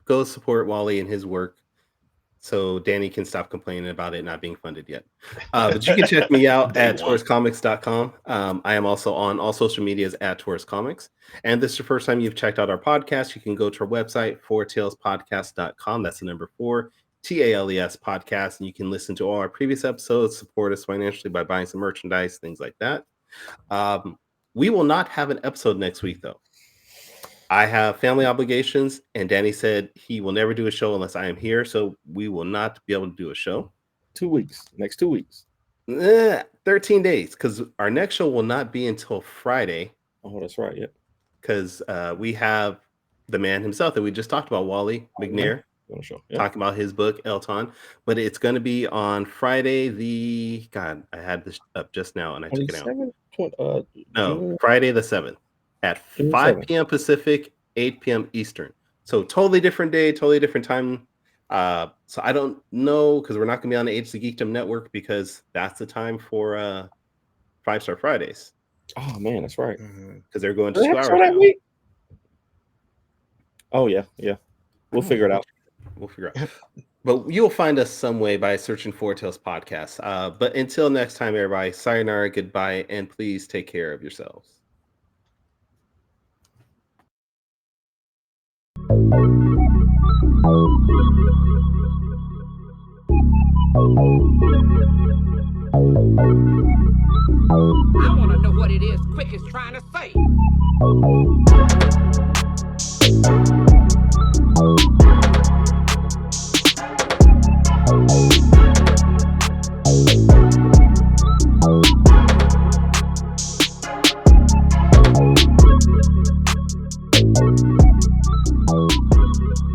go support Wally and his work, so Danny can stop complaining about it not being funded yet. But you can check me out at TaurusComics.com. I am also on all social medias at Taurus Comics. And this is the first time you've checked out our podcast, you can go to our website, fourtalespodcast.com. That's the number 4, TALES podcast. And you can listen to all our previous episodes, support us financially by buying some merchandise, things like that. We will not have an episode next week, though. I have family obligations, and Danny said he will never do a show unless I am here, so we will not be able to do a show. 2 weeks. Next 2 weeks. 13 days, because our next show will not be until Friday. Oh, that's right, yeah. Because we have the man himself that we just talked about, Wally McNair, talking about his book, Elton. But it's going to be on Friday I had this up just now, and I took it out. Friday the 7th. At 5 p.m. Pacific, 8 p.m. Eastern. So totally different day, totally different time. So I don't know, because we're not going to be on the Age of Geekdom Network, because that's the time for 5-Star Fridays. Oh, man, that's right. Because they're going to 2 hours that week. Oh, yeah. We'll figure it out. But you'll find us some way by searching Four Tales Podcast. But until next time, everybody, sayonara, goodbye, and please take care of yourselves. I want to know what it is Quick is trying to say.